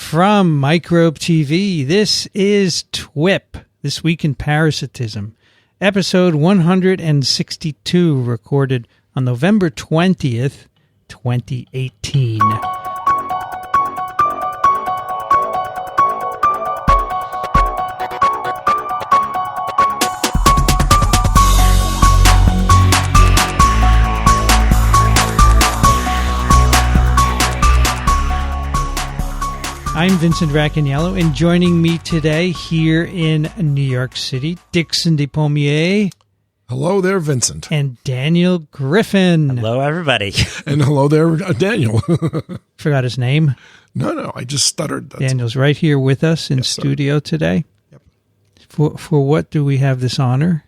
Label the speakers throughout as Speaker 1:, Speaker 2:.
Speaker 1: from Microbe TV. This is TWiP, This Week in Parasitism, episode 162, recorded on November 20th, 2018. I'm Vincent Racaniello, and joining me today here in New York City, Dickson Despommier.
Speaker 2: Hello there, Vincent.
Speaker 1: And Daniel Griffin.
Speaker 3: Hello, everybody.
Speaker 2: And hello there, Daniel.
Speaker 1: Forgot his name.
Speaker 2: No, I just stuttered.
Speaker 1: Daniel's right here with us in studio today.
Speaker 2: Yep.
Speaker 1: For what do we have this honor?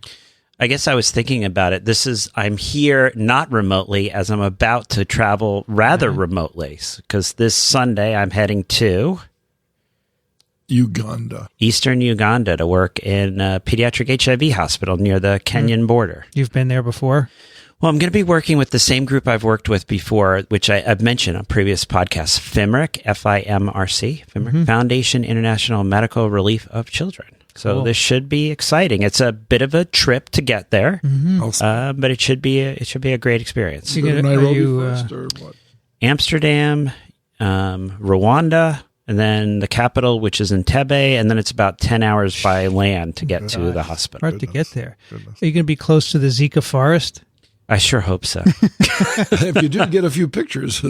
Speaker 3: I guess I was thinking about it. I'm here not remotely, as I'm about to travel rather remotely, because this Sunday I'm heading to
Speaker 2: Uganda.
Speaker 3: Eastern Uganda to work in a pediatric HIV hospital near the Kenyan border.
Speaker 1: You've been there before?
Speaker 3: Well, I'm going to be working with the same group I've worked with before, which I've mentioned on previous podcasts, FIMRC, F-I-M-R-C, FIMRC, Foundation International Medical Relief of Children. So This should be exciting. It's a bit of a trip to get there, but it should be a great experience.
Speaker 2: You go to Nairobi first, or what?
Speaker 3: Amsterdam, Rwanda, and then the capital, which is Entebbe, and then it's about 10 hours by land to get to the hospital.
Speaker 1: Hard to get there. Are you going to be close to the Zika forest?
Speaker 3: I sure hope so.
Speaker 2: If you do, get a few pictures.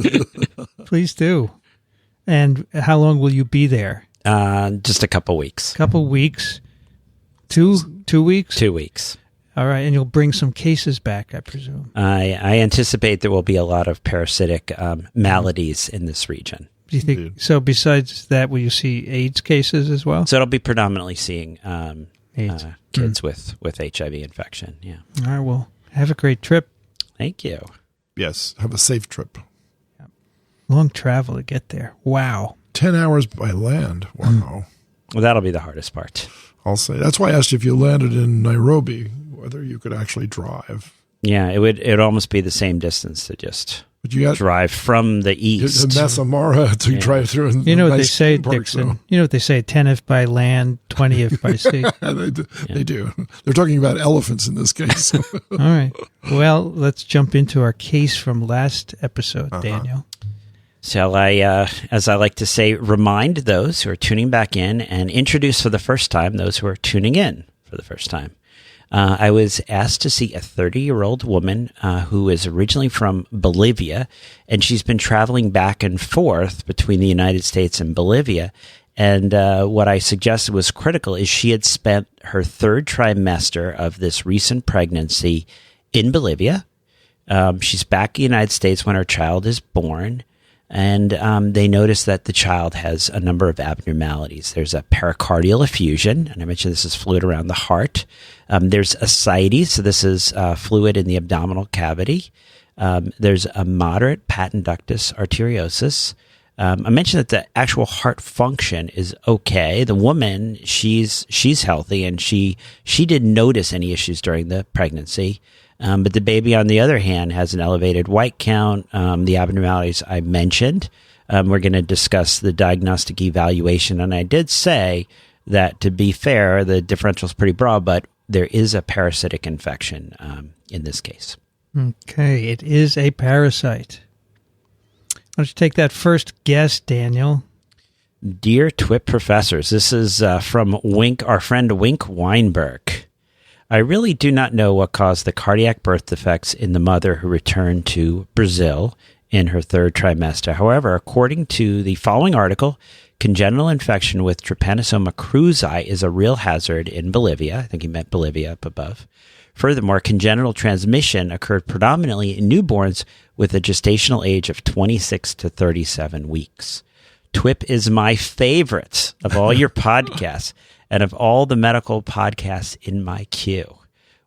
Speaker 1: Please do. And how long will you be there?
Speaker 3: Just a couple weeks.
Speaker 1: Couple weeks. Two weeks?
Speaker 3: 2 weeks.
Speaker 1: All right, and you'll bring some cases back, I presume.
Speaker 3: I anticipate there will be a lot of parasitic maladies in this region.
Speaker 1: Do you think so? Besides that, will you see AIDS cases as well?
Speaker 3: So it'll be predominantly seeing kids with HIV infection. Yeah.
Speaker 1: All right. Well, have a great trip.
Speaker 3: Thank you.
Speaker 2: Yes. Have a safe trip.
Speaker 1: Long travel to get there. Wow.
Speaker 2: 10 hours by land. Wow.
Speaker 3: Well, that'll be the hardest part.
Speaker 2: I'll say. That's why I asked if you landed in Nairobi, whether you could actually drive.
Speaker 3: Yeah, it would almost be the same distance to just drive from the east.
Speaker 2: To Massamara to drive through.
Speaker 1: You know what they say, Dickson? You know what they say, 10th by land, 20th by sea.
Speaker 2: They do. They're talking about elephants in this case.
Speaker 1: All right. Well, let's jump into our case from last episode, Daniel.
Speaker 3: Shall I, as I like to say, remind those who are tuning back in and introduce for the first time those who are tuning in for the first time. I was asked to see a 30-year-old woman who is originally from Bolivia, and she's been traveling back and forth between the United States and Bolivia. And what I suggested was critical is she had spent her third trimester of this recent pregnancy in Bolivia. She's back in the United States when her child is born. And they noticed that the child has a number of abnormalities. There's a pericardial effusion, and I mentioned this is fluid around the heart. There's ascites, so this is fluid in the abdominal cavity. There's a moderate patent ductus arteriosus. I mentioned that the actual heart function is okay. The woman, she's healthy, and she didn't notice any issues during the pregnancy. But the baby, on the other hand, has an elevated white count, the abnormalities I mentioned. We're going to discuss the diagnostic evaluation. And I did say that, to be fair, the differential is pretty broad, but there is a parasitic infection in this case.
Speaker 1: Okay, it is a parasite. Why don't you take that first guess, Daniel?
Speaker 3: Dear TWiP professors, this is from our friend Wink Weinberg. I really do not know what caused the cardiac birth defects in the mother who returned to Brazil in her third trimester. However, according to the following article, congenital infection with Trypanosoma cruzi is a real hazard in Bolivia. I think he meant Bolivia up above. Furthermore, congenital transmission occurred predominantly in newborns with a gestational age of 26 to 37 weeks. TWiP is my favorite of all your podcasts. And of all the medical podcasts in my queue,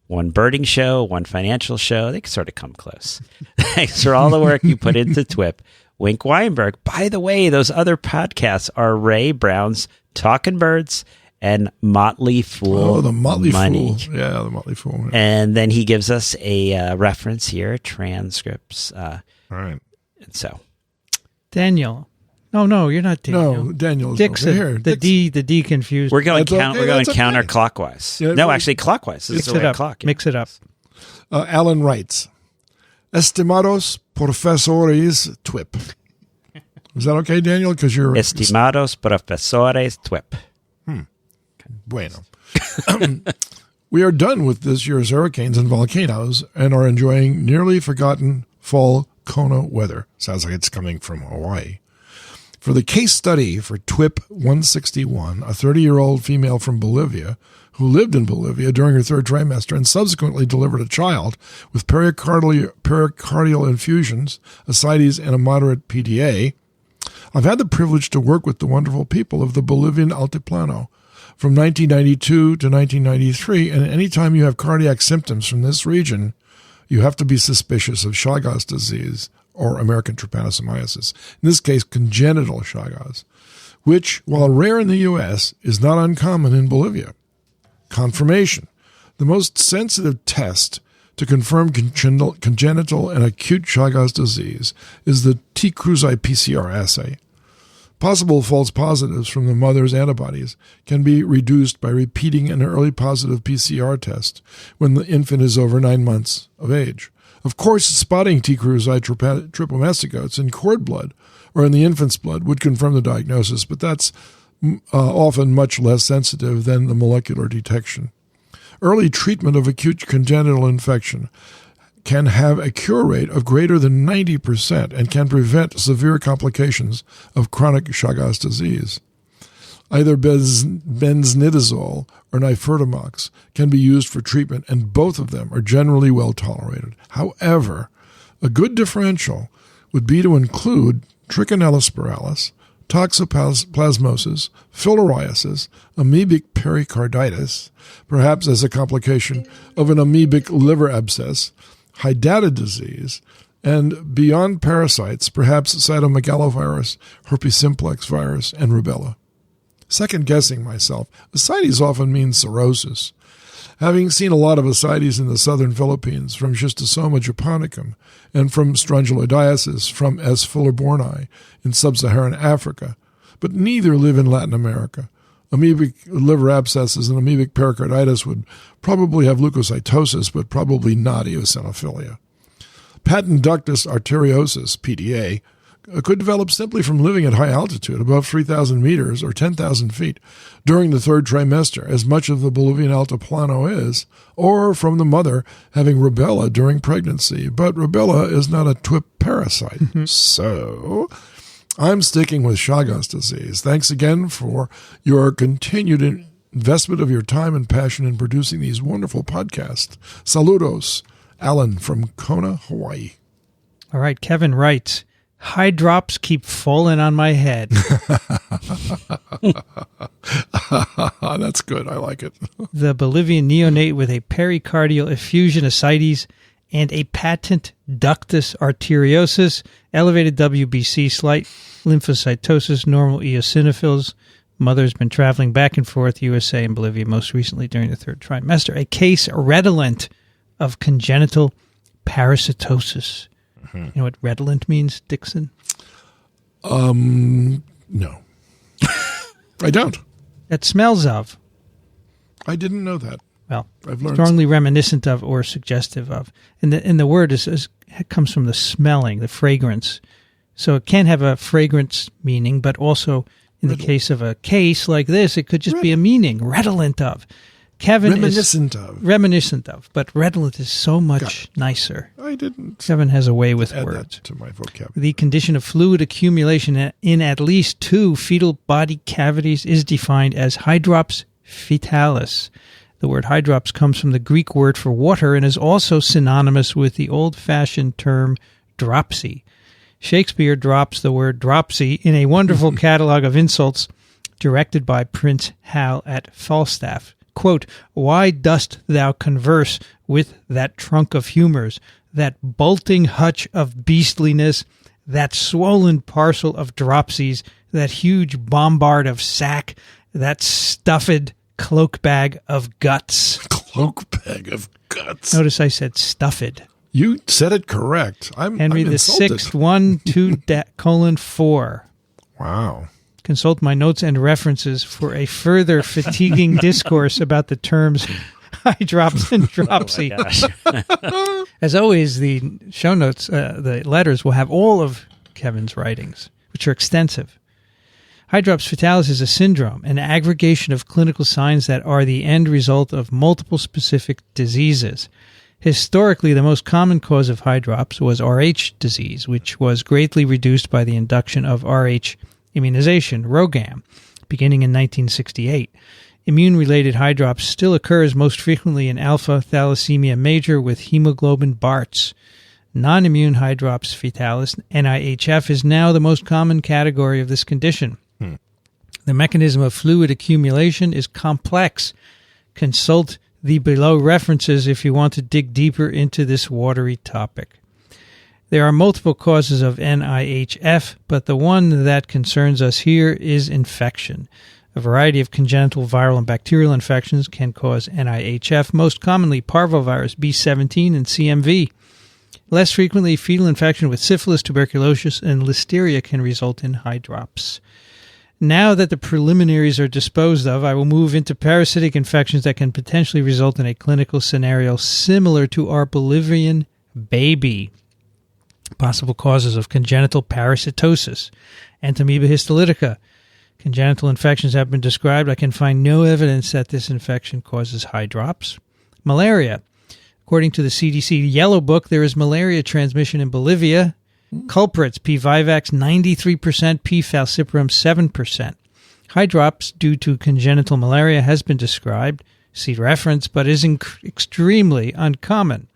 Speaker 3: one birding show, one financial show, they can sort of come close. Thanks for all the work you put into TWiP. Wink Weinberg. By the way, those other podcasts are Ray Brown's Talking Birds and Motley Fool.
Speaker 2: Oh, the Motley
Speaker 3: Money.
Speaker 2: Fool. Yeah, the Motley Fool. Yeah.
Speaker 3: And then he gives us a reference here, transcripts.
Speaker 2: All right.
Speaker 3: And so.
Speaker 1: Daniel, No, you're not Daniel.
Speaker 2: No, Daniel's
Speaker 1: Dickson.
Speaker 2: over here.
Speaker 1: The D confused.
Speaker 3: We're going
Speaker 2: That's okay,
Speaker 3: we're going
Speaker 2: that's okay.
Speaker 3: counterclockwise.
Speaker 2: Yeah,
Speaker 3: no,
Speaker 2: well,
Speaker 3: actually clockwise. This is the right clock.
Speaker 1: Mix it up.
Speaker 2: Alan writes, Estimados profesores TWiP. Is that okay, Daniel? Because you're...
Speaker 3: Estimados profesores TWiP.
Speaker 2: Bueno. We are done with this year's hurricanes and volcanoes and are enjoying nearly forgotten fall Kona weather. Sounds like it's coming from Hawaii. For the case study for TWiP 161, a 30-year-old female from Bolivia who lived in Bolivia during her third trimester and subsequently delivered a child with pericardial effusions, ascites, and a moderate PDA, I've had the privilege to work with the wonderful people of the Bolivian Altiplano from 1992 to 1993, and any time you have cardiac symptoms from this region, you have to be suspicious of Chagas disease or American trypanosomiasis, in this case congenital Chagas, which, while rare in the U.S., is not uncommon in Bolivia. Confirmation. The most sensitive test to confirm congenital and acute Chagas disease is the TWiP PCR assay. Possible false positives from the mother's antibodies can be reduced by repeating an early positive PCR test when the infant is over 9 months of age. Of course, spotting TWiP trypomastogotes in cord blood or in the infant's blood would confirm the diagnosis, but that's often much less sensitive than the molecular detection. Early treatment of acute congenital infection can have a cure rate of greater than 90% and can prevent severe complications of chronic Chagas disease. Either benznidazole or nifurtimox can be used for treatment, and both of them are generally well tolerated. However, a good differential would be to include Trichinella spiralis, toxoplasmosis, filariasis, amoebic pericarditis, perhaps as a complication of an amoebic liver abscess, hydatid disease, and beyond parasites, perhaps cytomegalovirus, herpes simplex virus, and rubella. Second-guessing myself, ascites often means cirrhosis. Having seen a lot of ascites in the southern Philippines from Schistosoma japonicum and from strongyloidiasis from S. fullerborni in sub-Saharan Africa, but neither live in Latin America. Amoebic liver abscesses and amoebic pericarditis would probably have leukocytosis, but probably not eosinophilia. Patent ductus arteriosus, PDA, could develop simply from living at high altitude, above 3,000 meters or 10,000 feet, during the third trimester, as much of the Bolivian Altiplano is, or from the mother having rubella during pregnancy. But rubella is not a TWiP parasite. So I'm sticking with Chagas disease. Thanks again for your continued investment of your time and passion in producing these wonderful podcasts. Saludos, Alan from Kona, Hawaii.
Speaker 1: All right, Kevin writes, high drops keep falling on my head.
Speaker 2: That's good. I like it.
Speaker 1: The Bolivian neonate with a pericardial effusion ascites and a patent ductus arteriosus, elevated WBC, slight lymphocytosis, normal eosinophils. Mother's been traveling back and forth, USA and Bolivia, most recently during the third trimester. A case redolent of congenital parasitosis. You know what redolent means, Dickson?
Speaker 2: No. I don't.
Speaker 1: That smells of.
Speaker 2: I didn't know that.
Speaker 1: Well,
Speaker 2: I've learned
Speaker 1: strongly reminiscent of or suggestive of. And the word it comes from the smelling, the fragrance. So it can have a fragrance meaning, but also in the case of a case like this, it could just be a meaning, redolent of. Kevin reminiscent of, but redolent is so much nicer.
Speaker 2: I didn't.
Speaker 1: Kevin has a way with
Speaker 2: add
Speaker 1: words.
Speaker 2: That to my vocabulary.
Speaker 1: The condition of fluid accumulation in at least 2 fetal body cavities is defined as hydrops fetalis. The word hydrops comes from the Greek word for water and is also synonymous with the old-fashioned term dropsy. Shakespeare drops the word dropsy in a wonderful catalog of insults directed by Prince Hal at Falstaff. Quote, why dost thou converse with that trunk of humors, that bolting hutch of beastliness, that swollen parcel of dropsies, that huge bombard of sack, that stuffed cloak bag of guts.
Speaker 2: Cloak bag of guts.
Speaker 1: Notice I said stuffed.
Speaker 2: You said it correct.
Speaker 1: Henry
Speaker 2: I'm
Speaker 1: the
Speaker 2: insulted.
Speaker 1: Sixth, 1, 2, 4.
Speaker 2: Wow.
Speaker 1: Consult my notes and references for a further fatiguing discourse about the terms hydrops and dropsy. As always, the show notes, the letters, will have all of Kevin's writings, which are extensive. Hydrops fatalis is a syndrome, an aggregation of clinical signs that are the end result of multiple specific diseases. Historically, the most common cause of hydrops was Rh disease, which was greatly reduced by the induction of Rh immunization, RhoGAM, beginning in 1968. Immune-related hydrops still occurs most frequently in alpha thalassemia major with hemoglobin Barts. Non-immune hydrops fatalis, NIHF, is now the most common category of this condition. The mechanism of fluid accumulation is complex. Consult the below references if you want to dig deeper into this watery topic. There are multiple causes of NIHF, but the one that concerns us here is infection. A variety of congenital viral and bacterial infections can cause NIHF, most commonly parvovirus B17 and CMV. Less frequently, fetal infection with syphilis, tuberculosis, and listeria can result in hydrops. Now that the preliminaries are disposed of, I will move into parasitic infections that can potentially result in a clinical scenario similar to our Bolivian baby. Possible causes of congenital parasitosis. Dientamoeba histolytica. Congenital infections have been described. I can find no evidence that this infection causes hydrops. Malaria. According to the CDC Yellow Book, there is malaria transmission in Bolivia. Culprits, P. vivax 93%, P. falciparum 7%. Hydrops due to congenital malaria has been described. See reference, but is extremely uncommon.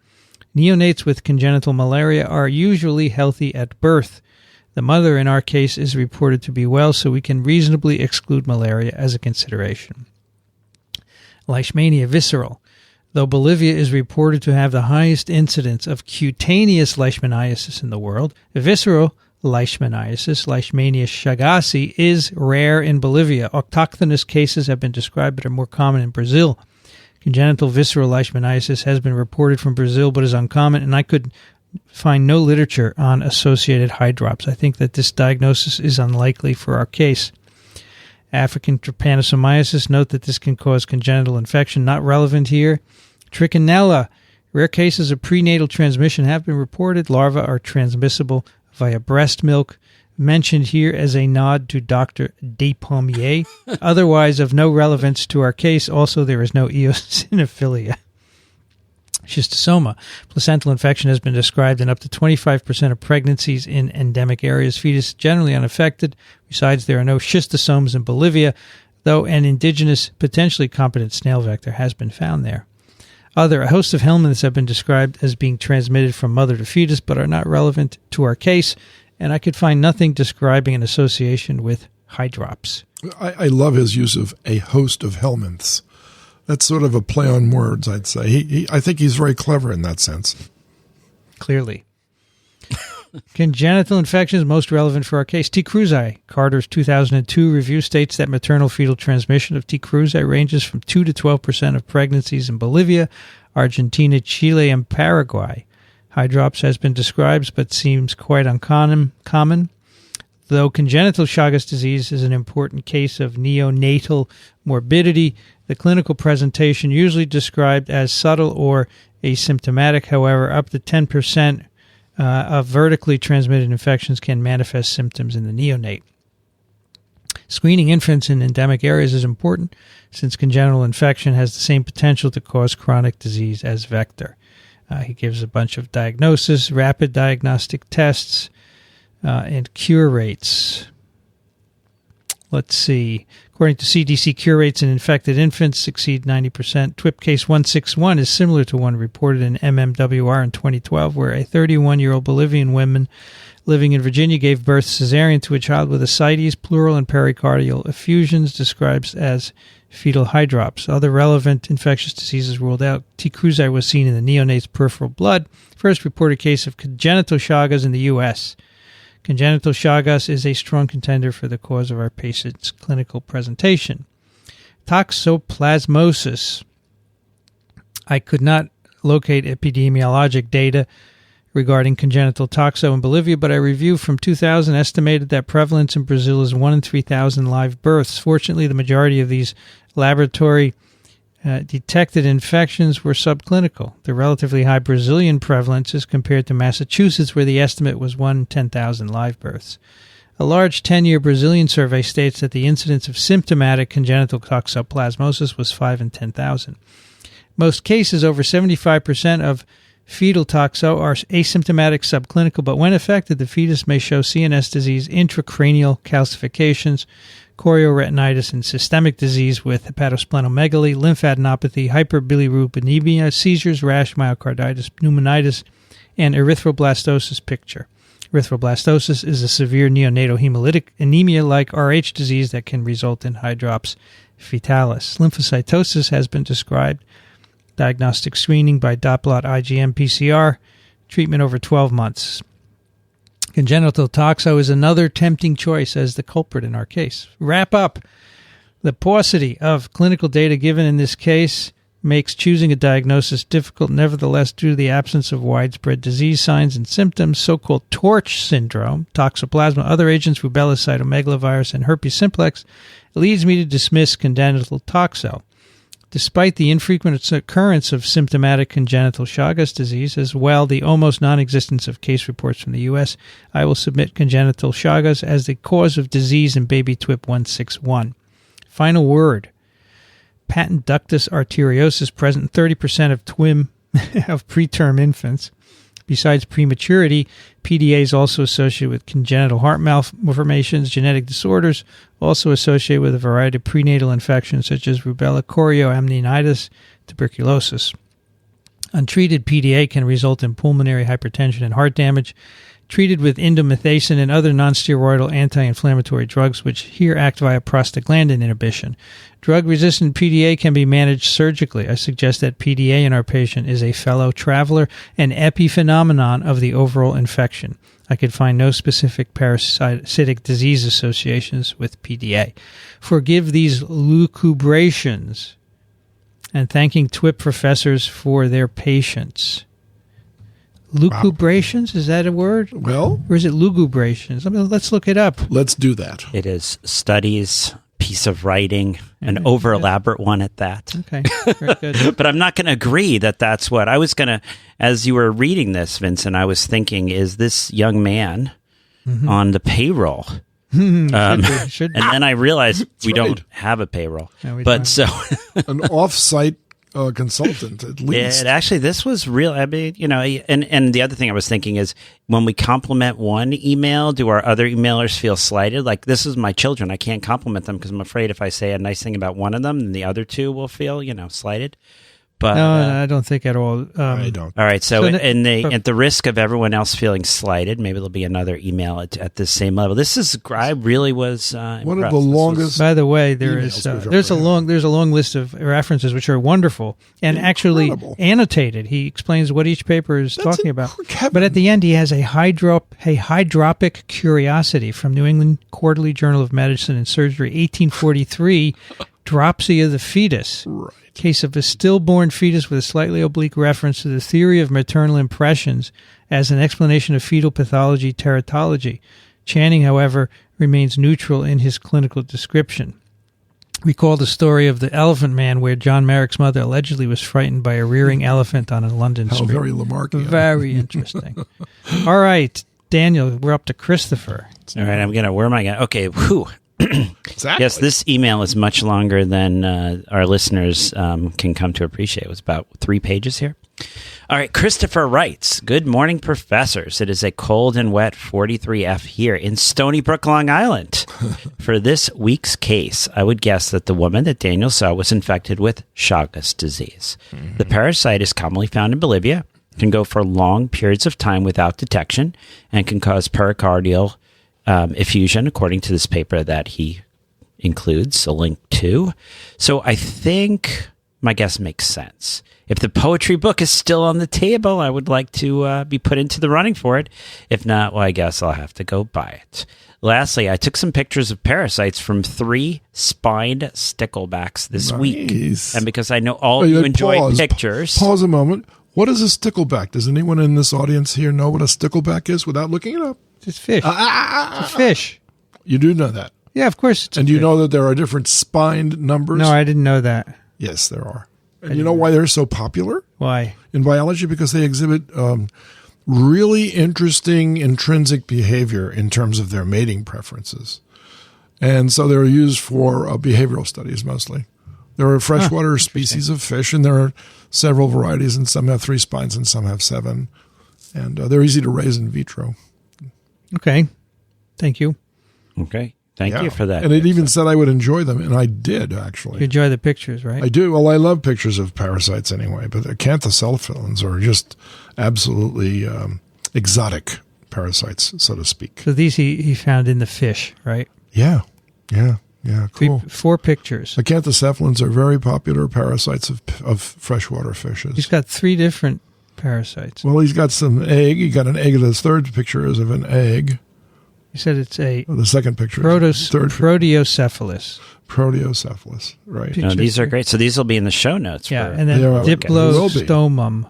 Speaker 1: Neonates with congenital malaria are usually healthy at birth. The mother, in our case, is reported to be well, so we can reasonably exclude malaria as a consideration. Leishmania visceral. Though Bolivia is reported to have the highest incidence of cutaneous leishmaniasis in the world, visceral leishmaniasis, Leishmania chagassi, is rare in Bolivia. Autochthonous cases have been described but are more common in Brazil. Congenital visceral leishmaniasis has been reported from Brazil but is uncommon, and I could find no literature on associated hydrops. I think that this diagnosis is unlikely for our case. African trypanosomiasis, note that this can cause congenital infection, not relevant here. Trichinella, rare cases of prenatal transmission have been reported. Larvae are transmissible via breast milk, mentioned here as a nod to Dr. Despommier. Otherwise of no relevance to our case. Also, there is no eosinophilia. Schistosoma. Placental infection has been described in up to 25% of pregnancies in endemic areas. Fetus generally unaffected. Besides, there are no schistosomes in Bolivia, though an indigenous, potentially competent snail vector has been found there. A host of helminths have been described as being transmitted from mother to fetus, but are not relevant to our case, and I could find nothing describing an association with hydrops.
Speaker 2: I love his use of a host of helminths. That's sort of a play on words, I'd say. I think he's very clever in that sense.
Speaker 1: Clearly. Congenital infections most relevant for our case. T. cruzi. Carter's 2002 review states that maternal fetal transmission of T. cruzi ranges from 2 to 12% of pregnancies in Bolivia, Argentina, Chile, and Paraguay. Hydrops has been described but seems quite uncommon. Though congenital Chagas disease is an important case of neonatal morbidity, the clinical presentation usually described as subtle or asymptomatic. However, up to 10% of vertically transmitted infections can manifest symptoms in the neonate. Screening infants in endemic areas is important since congenital infection has the same potential to cause chronic disease as vector. He gives a bunch of diagnosis, rapid diagnostic tests, and cure rates. Let's see. According to CDC, cure rates in infected infants exceed 90%. TWiP case 161 is similar to one reported in MMWR in 2012, where a 31-year-old Bolivian woman living in Virginia gave birth cesarean to a child with ascites, pleural, and pericardial effusions, described as fetal hydrops. Other relevant infectious diseases ruled out. T. cruzi was seen in the neonate's peripheral blood. First reported case of congenital Chagas in the U.S. Congenital Chagas is a strong contender for the cause of our patient's clinical presentation. Toxoplasmosis. I could not locate epidemiologic data regarding congenital toxo in Bolivia, but a review from 2000 estimated that prevalence in Brazil is 1 in 3,000 live births. Fortunately, the majority of these laboratory detected infections were subclinical. The relatively high Brazilian prevalence is compared to Massachusetts, where the estimate was 1 in 10,000 live births. A large 10-year Brazilian survey states that the incidence of symptomatic congenital toxoplasmosis was 5 in 10,000. Most cases, over 75% of fetal toxo, are asymptomatic subclinical, but when affected, the fetus may show CNS disease, intracranial calcifications, chorioretinitis, and systemic disease with hepatosplenomegaly, lymphadenopathy, hyperbilirubinemia, seizures, rash, myocarditis, pneumonitis, and erythroblastosis picture. Erythroblastosis is a severe neonatal hemolytic anemia like Rh disease that can result in hydrops fetalis. Lymphocytosis has been described. Diagnostic screening by dot blot IgM PCR. Treatment over 12 months. Congenital toxo is another tempting choice as the culprit in our case. Wrap up. The paucity of clinical data given in this case makes choosing a diagnosis difficult. Nevertheless, due to the absence of widespread disease signs and symptoms, so-called torch syndrome, toxoplasma, other agents, rubella, cytomegalovirus, and herpes simplex, leads me to dismiss congenital toxo. Despite the infrequent occurrence of symptomatic congenital Chagas disease, as well the almost non-existence of case reports from the U.S., I will submit congenital Chagas as the cause of disease in baby TWiP 161. Final word. Patent ductus arteriosus present in 30% of TWiM of preterm infants. Besides prematurity, PDA is also associated with congenital heart malformations, genetic disorders, also associated with a variety of prenatal infections such as rubella, chorioamnionitis, tuberculosis. Untreated PDA can result in pulmonary hypertension and heart damage. Treated with indomethacin and other nonsteroidal anti-inflammatory drugs, which here act via prostaglandin inhibition. Drug-resistant PDA can be managed surgically. I suggest that PDA in our patient is a fellow traveler, an epiphenomenon of the overall infection. I could find no specific parasitic disease associations with PDA. Forgive these lucubrations, and thanking TWiP professors for their patience. Lucubrations? Is that a word?
Speaker 2: Well,
Speaker 1: or is it lugubrations? I mean, let's look it up.
Speaker 2: Let's do that.
Speaker 3: It is studies, piece of writing, an over-elaborate one at that.
Speaker 1: Okay, very good.
Speaker 3: But I'm not going to agree that that's what I was going to, as you were reading this, Vincent, I was thinking, is this young man on the payroll?
Speaker 1: Should be.
Speaker 3: And then I realized we
Speaker 2: right.
Speaker 3: don't have a payroll.
Speaker 1: No, we
Speaker 3: but
Speaker 1: don't.
Speaker 3: so
Speaker 2: An off-site consultant, at least.
Speaker 3: it actually, this was real. I mean, you know, and the other thing I was thinking is when we compliment one email, do our other emailers feel slighted? Like, this is my children. I can't compliment them because I'm afraid if I say a nice thing about one of them, then the other two will feel, slighted. But
Speaker 1: No, I don't think at all.
Speaker 2: I don't.
Speaker 3: all right. So,
Speaker 1: So
Speaker 3: at the risk of everyone else feeling slighted, maybe there'll be another email at this same level. This is, I really was
Speaker 2: One
Speaker 3: impressed.
Speaker 2: of the
Speaker 3: This
Speaker 2: longest.
Speaker 1: By the way, there is
Speaker 2: emails we've
Speaker 1: there's a
Speaker 2: ever
Speaker 1: long list of references which are wonderful and actually
Speaker 2: Incredible.
Speaker 1: annotated. He explains what each paper is
Speaker 2: That's
Speaker 1: talking about.
Speaker 2: incredible.
Speaker 1: But at the end, he has a hydropic curiosity from New England Quarterly Journal of Medicine and Surgery, 1843, dropsy of the fetus.
Speaker 2: Right.
Speaker 1: Case of a stillborn fetus with a slightly oblique reference to the theory of maternal impressions as an explanation of fetal pathology teratology. Channing, however, remains neutral in his clinical description. Recall the story of the Elephant Man, where John Merrick's mother allegedly was frightened by a rearing elephant on a London
Speaker 2: How
Speaker 1: street.
Speaker 2: very Lamarckian.
Speaker 1: Very interesting. All right, Daniel, we're up to Christopher.
Speaker 3: All right. Where am I going? Okay. Whew.
Speaker 2: Exactly.
Speaker 3: Yes, this email is much longer than our listeners can come to appreciate. It was about 3 pages here. All right, Christopher writes, "Good morning, professors. It is a cold and wet 43F here in Stony Brook, Long Island. For this week's case, I would guess that the woman that Daniel saw was infected with Chagas disease. The parasite is commonly found in Bolivia, can go for long periods of time without detection, and can cause pericardial effusion, according to this paper that he includes a link to. So I think my guess makes sense. If the poetry book is still on the table, I would like to be put into the running for it. If not, well, I guess I'll have to go buy it. Lastly, I took some pictures of parasites from 3 spined sticklebacks this week. And because I know all you enjoy
Speaker 2: Pause.
Speaker 3: pictures.
Speaker 2: Pause a moment. What is a stickleback? Does anyone in this audience here know what a stickleback is without looking it up?
Speaker 1: It's fish. It's a fish.
Speaker 2: You do know that.
Speaker 1: Yeah, of course.
Speaker 2: And do you know that there are different spined numbers?
Speaker 1: No, I didn't know that.
Speaker 2: Yes, there are. And you know why they're so popular?
Speaker 1: Why?
Speaker 2: In biology, because they exhibit really interesting intrinsic behavior in terms of their mating preferences. And so they're used for behavioral studies mostly. There are freshwater species of fish, and there are several varieties, and some have 3 spines and some have 7. And they're easy to raise in vitro.
Speaker 1: Okay. Thank you.
Speaker 3: Okay. Thank you for that.
Speaker 2: And it even said I would enjoy them, and I did, actually.
Speaker 1: You enjoy the pictures, right?
Speaker 2: I do. Well, I love pictures of parasites anyway, but acanthocephalans are just absolutely exotic parasites, so to speak.
Speaker 1: So these he found in the fish, right?
Speaker 2: Yeah, cool.
Speaker 1: 4 pictures.
Speaker 2: Acanthocephalans are very popular parasites of freshwater fishes.
Speaker 1: He's got 3 different parasites.
Speaker 2: Well, he's got some egg. He got an egg. The third picture is of an egg.
Speaker 1: He said it's
Speaker 2: The second picture is
Speaker 1: Proteocephalus.
Speaker 2: Proteocephalus, right.
Speaker 3: No, these are great. So these will be in the show notes.
Speaker 1: Yeah, and then Diplostomum.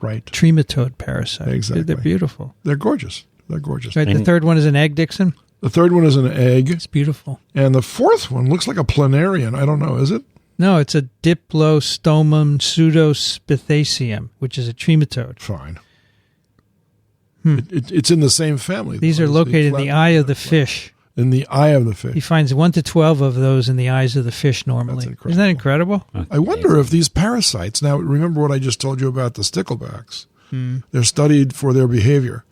Speaker 2: Right.
Speaker 1: Trematode parasite.
Speaker 2: Exactly.
Speaker 1: They're beautiful.
Speaker 2: They're gorgeous. Right.
Speaker 1: The third one is an egg, Dickson?
Speaker 2: The third one is an egg.
Speaker 1: It's beautiful.
Speaker 2: And the fourth one looks like a planarian. I don't know. Is it?
Speaker 1: No, it's a Diplostomum pseudospithaceum, which is a trematode.
Speaker 2: Fine. It's in the same family.
Speaker 1: These are located in the eye of the fish.
Speaker 2: In the eye of the fish.
Speaker 1: He finds 1 to 12 of those in the eyes of the fish normally. Isn't that incredible?
Speaker 2: I wonder if these parasites, now remember what I just told you about the sticklebacks. They're studied for their behavior.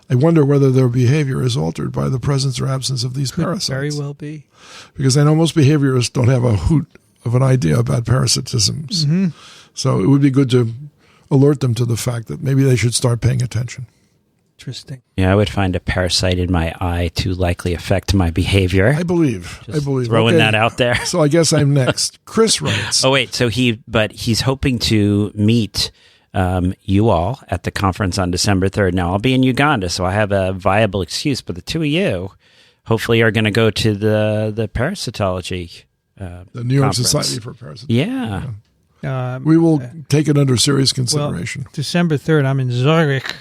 Speaker 2: I wonder whether their behavior is altered by the presence or absence of these parasites.
Speaker 1: Very well be.
Speaker 2: Because I know most behaviorists don't have a hoot of an idea about parasitisms.
Speaker 1: Mm-hmm.
Speaker 2: So it would be good to alert them to the fact that maybe they should start paying attention.
Speaker 1: Interesting.
Speaker 3: Yeah, I would find a parasite in my eye to likely affect my behavior.
Speaker 2: I believe.
Speaker 3: Throwing that out there.
Speaker 2: So I guess I'm next. Chris writes.
Speaker 3: Oh, wait. So he's hoping to meet you all at the conference on December 3rd. Now, I'll be in Uganda, so I have a viable excuse, but the two of you hopefully are going to go to the parasitology
Speaker 2: the New York
Speaker 3: conference.
Speaker 2: Society for Parasitology.
Speaker 3: Yeah.
Speaker 2: We will take it under serious consideration.
Speaker 1: Well, December 3rd, I'm in Zurich.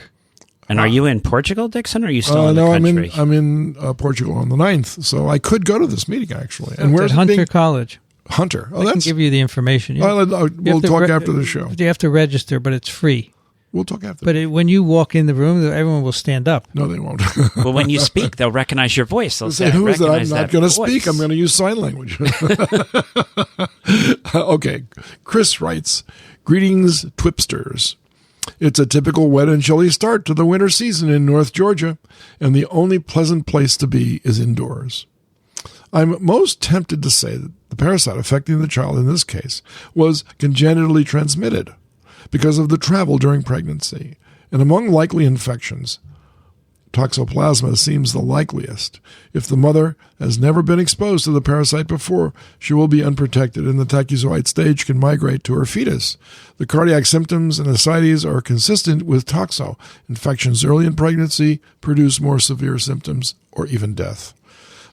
Speaker 3: And are you in Portugal, Dickson, or are you still in the country?
Speaker 2: I'm in Portugal on the 9th, so I could go to this meeting, actually.
Speaker 1: And where's Hunter College?
Speaker 2: Hunter. Oh,
Speaker 1: I can give you the information.
Speaker 2: We'll talk after the show.
Speaker 1: You have to register, but it's free.
Speaker 2: We'll talk after.
Speaker 1: But when you walk in the room, everyone will stand up.
Speaker 2: No, they won't.
Speaker 3: Well, when you speak, they'll recognize your voice. They'll say,
Speaker 2: who is that? I'm
Speaker 3: not
Speaker 2: going to speak. I'm going to use sign language. Okay. Chris writes, "Greetings, TWiPsters. It's a typical wet and chilly start to the winter season in North Georgia, and the only pleasant place to be is indoors. I'm most tempted to say that the parasite affecting the child in this case was congenitally transmitted because of the travel during pregnancy. And among likely infections, Toxoplasma seems the likeliest. If the mother has never been exposed to the parasite before, she will be unprotected, and the tachyzoid stage can migrate to her fetus. The cardiac symptoms and ascites are consistent with toxo. Infections early in pregnancy produce more severe symptoms or even death.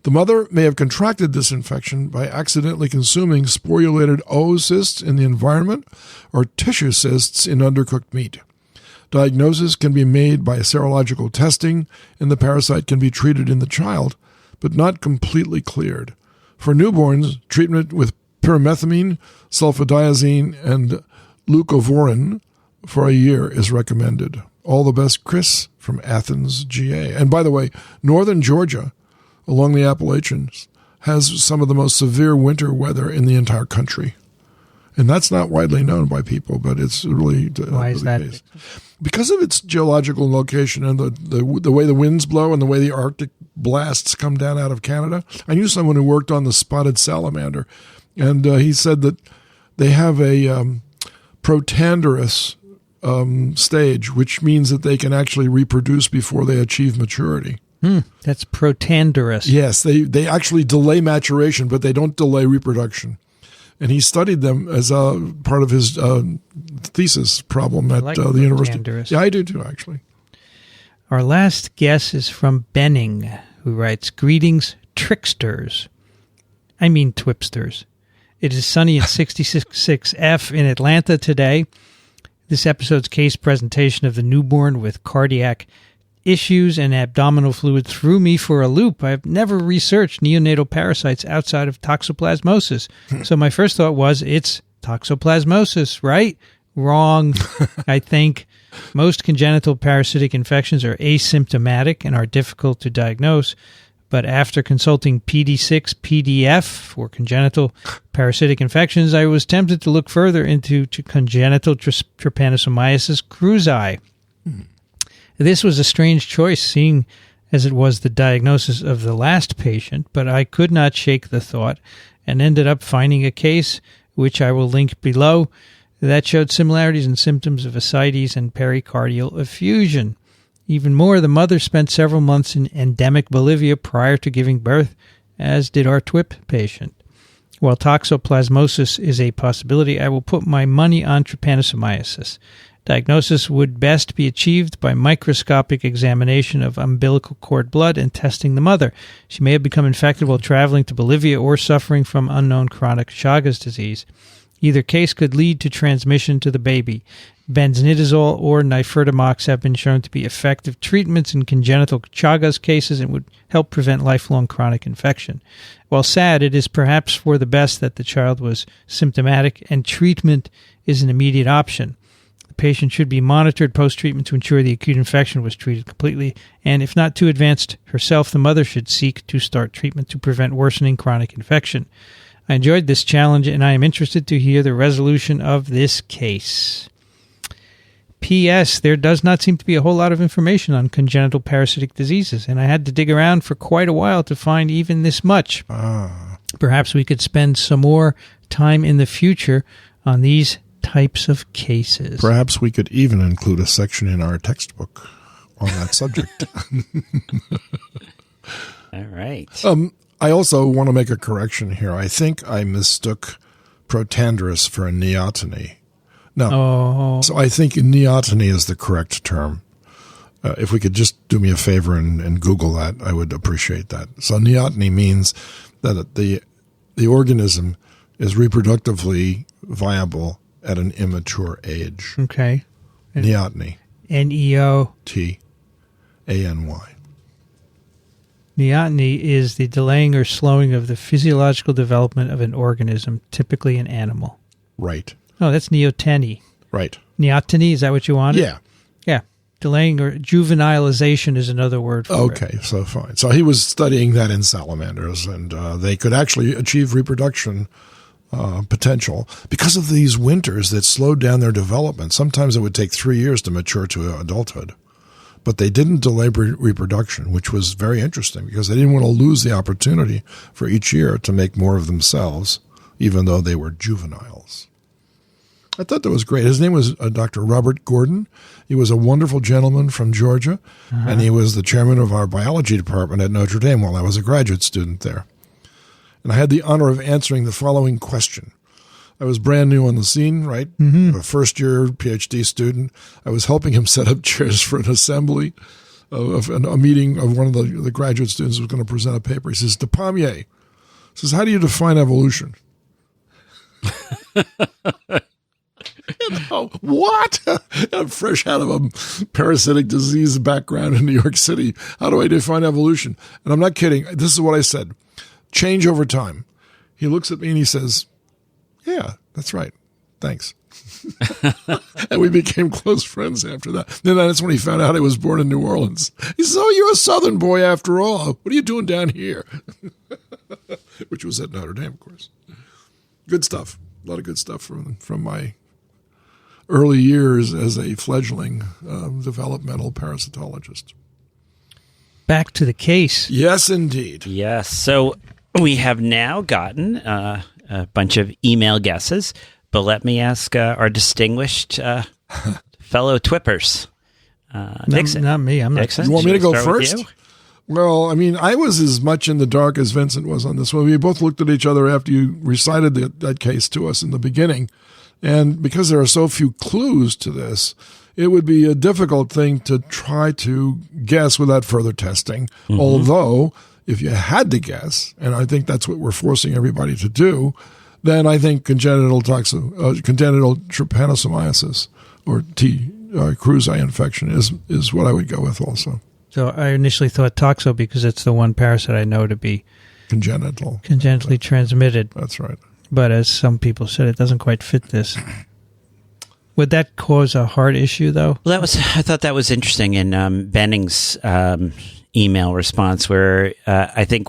Speaker 2: The mother may have contracted this infection by accidentally consuming sporulated oocysts in the environment or tissue cysts in undercooked meat. Diagnosis can be made by serological testing, and the parasite can be treated in the child, but not completely cleared. For newborns, treatment with pyrimethamine, sulfadiazine, and leucovorin for a year is recommended. All the best, Chris, from Athens, GA. And by the way, northern Georgia, along the Appalachians, has some of the most severe winter weather in the entire country. And that's not widely known by people, but it's really
Speaker 1: Why is that?
Speaker 2: Case. Because of its geological location and the way the winds blow and the way the Arctic blasts come down out of Canada. I knew someone who worked on the spotted salamander, and he said that they have a protanderous stage, which means that they can actually reproduce before they achieve maturity.
Speaker 1: That's protanderous.
Speaker 2: Yes, they actually delay maturation, but they don't delay reproduction. And he studied them as a part of his thesis problem at the university. Yeah, I do too, actually.
Speaker 1: Our last guess is from Benning, who writes, "Greetings, tricksters. I mean TWiPsters. It is sunny at 66.6 F in Atlanta today. This episode's case presentation of the newborn with cardiac issues and abdominal fluid threw me for a loop. I've never researched neonatal parasites outside of toxoplasmosis. So my first thought was, it's toxoplasmosis, right? Wrong. I think most congenital parasitic infections are asymptomatic and are difficult to diagnose. But after consulting PD6 PDF for congenital parasitic infections, I was tempted to look further into congenital trypanosomiasis cruzi. This was a strange choice, seeing as it was the diagnosis of the last patient, but I could not shake the thought and ended up finding a case, which I will link below, that showed similarities in symptoms of ascites and pericardial effusion. Even more, the mother spent several months in endemic Bolivia prior to giving birth, as did our TWiP patient. While toxoplasmosis is a possibility, I will put my money on trypanosomiasis. Diagnosis would best be achieved by microscopic examination of umbilical cord blood and testing the mother. She may have become infected while traveling to Bolivia or suffering from unknown chronic Chagas disease. Either case could lead to transmission to the baby. Benznidazole or nifurtimox have been shown to be effective treatments in congenital Chagas cases and would help prevent lifelong chronic infection. While sad, it is perhaps for the best that the child was symptomatic and treatment is an immediate option. The patient should be monitored post-treatment to ensure the acute infection was treated completely, and if not too advanced herself, the mother should seek to start treatment to prevent worsening chronic infection. I enjoyed this challenge, and I am interested to hear the resolution of this case. P.S. There does not seem to be a whole lot of information on congenital parasitic diseases, and I had to dig around for quite a while to find even this much. Perhaps we could spend some more time in the future on these types of cases.
Speaker 2: Perhaps we could even include a section in our textbook on that subject.
Speaker 3: All right.
Speaker 2: I also want to make a correction here. I think I mistook protandrous for a neoteny. No. So I think neoteny is the correct term. If we could just do me a favor and Google that, I would appreciate that. So neoteny means that the organism is reproductively viable at an immature age.
Speaker 1: Okay.
Speaker 2: Neoteny.
Speaker 1: Neotany. Neoteny is the delaying or slowing of the physiological development of an organism, typically an animal.
Speaker 2: Right.
Speaker 1: Oh, that's neoteny.
Speaker 2: Right.
Speaker 1: Neoteny, is that what you wanted?
Speaker 2: Yeah.
Speaker 1: Yeah. Delaying or juvenilization is another word for it.
Speaker 2: Okay, so fine. So he was studying that in salamanders, and they could actually achieve reproduction potential because of these winters that slowed down their development. Sometimes it would take 3 years to mature to adulthood. But they didn't delay reproduction, which was very interesting because they didn't want to lose the opportunity for each year to make more of themselves, even though they were juveniles. I thought that was great. His name was Dr. Robert Gordon. He was a wonderful gentleman from Georgia, and he was the chairman of our biology department at Notre Dame while I was a graduate student there. And I had the honor of answering the following question. I was brand new on the scene, right? A first-year PhD student. I was helping him set up chairs for an assembly of a meeting of one of the graduate students who was going to present a paper. He says, Despommier, says, how do you define evolution? What? I'm fresh out of a parasitic disease background in New York City. How do I define evolution? And I'm not kidding. This is what I said. Change over time. He looks at me and he says, yeah, that's right. Thanks. And we became close friends after that. Then that's when he found out I was born in New Orleans. He says, oh, you're a Southern boy after all. What are you doing down here? Which was at Notre Dame, of course. Good stuff. A lot of good stuff from my early years as a fledgling developmental parasitologist.
Speaker 1: Back to the case.
Speaker 2: Yes, indeed.
Speaker 3: Yes. So we have now gotten a bunch of email guesses, but let me ask our distinguished fellow TWiPers. Dickson.
Speaker 1: Not me. I'm not.
Speaker 3: Dickson,
Speaker 2: You want me to go
Speaker 3: start with
Speaker 2: first?
Speaker 3: you?
Speaker 2: Well, I mean, I was as much in the dark as Vincent was on this one. We both looked at each other after you recited that case to us in the beginning. And because there are so few clues to this, it would be a difficult thing to try to guess without further testing. Mm-hmm. Although, if you had to guess, and I think that's what we're forcing everybody to do, then I think congenital trypanosomiasis or T. cruzi infection is what I would go with also.
Speaker 1: So I initially thought toxo because it's the one parasite I know to be congenitally transmitted.
Speaker 2: That's right.
Speaker 1: But as some people said, it doesn't quite fit this. Would that cause a heart issue, though?
Speaker 3: Well, I thought that was interesting in Benning's email response, where I think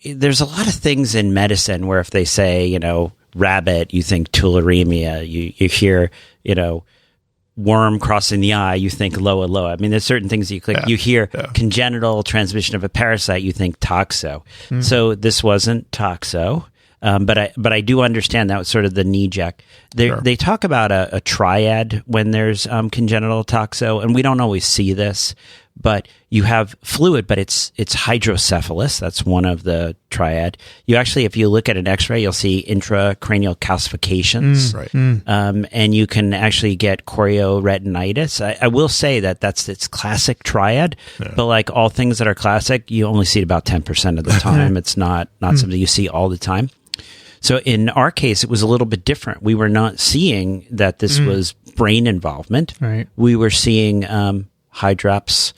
Speaker 3: there's a lot of things in medicine where if they say, rabbit, you think tularemia. You hear, worm crossing the eye, you think loa. I mean, there's certain things that you click. Yeah, you hear congenital transmission of a parasite, you think toxo. Mm. So this wasn't toxo. But I do understand that was sort of the knee-jerk. They talk about a triad when there's congenital toxo, and we don't always see this, but you have fluid, but it's hydrocephalus. That's one of the triad. You actually, if you look at an X-ray, you'll see intracranial calcifications, and you can actually get chorioretinitis. I will say that that's its classic triad, but like all things that are classic, you only see it about 10% of the time. It's not something you see all the time. So in our case, it was a little bit different. We were not seeing that this was brain involvement.
Speaker 1: Right.
Speaker 3: We were seeing hydrops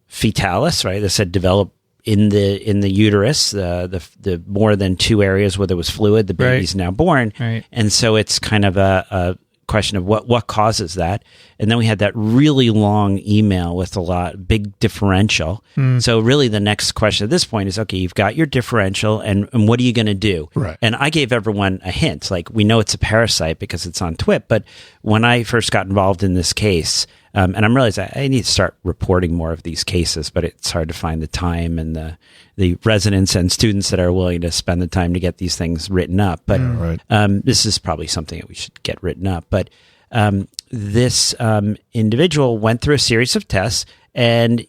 Speaker 3: fetalis, right? That said develop in the uterus, the more than 2 areas where there was fluid. The baby's now born, and so it's kind of a question of what causes that. And then we had that really long email with big differential. So really the next question at this point is, okay, you've got your differential and what are you going to do?
Speaker 2: Right.
Speaker 3: And I gave everyone a hint, like we know it's a parasite because it's on TWiP, but when I first got involved in this case, and I'm realizing I need to start reporting more of these cases, but it's hard to find the time and the residents and students that are willing to spend the time to get these things written up. But this is probably something that we should get written up. But this individual went through a series of tests, and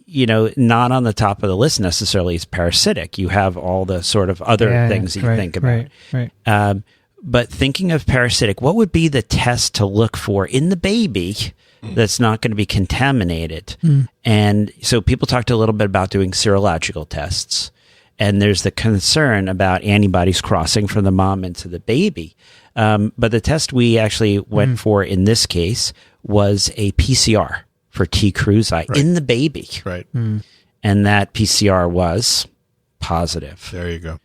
Speaker 3: not on the top of the list necessarily is parasitic. You have all the sort of other things that you think about.
Speaker 1: Right.
Speaker 3: But thinking of parasitic, what would be the test to look for in the baby that's not going to be contaminated? And so people talked a little bit about doing serological tests, and there's the concern about antibodies crossing from the mom into the baby. But the test we actually went for in this case was a PCR for T. cruzi in the baby.
Speaker 2: Right.
Speaker 3: And that PCR was positive.
Speaker 2: There you go.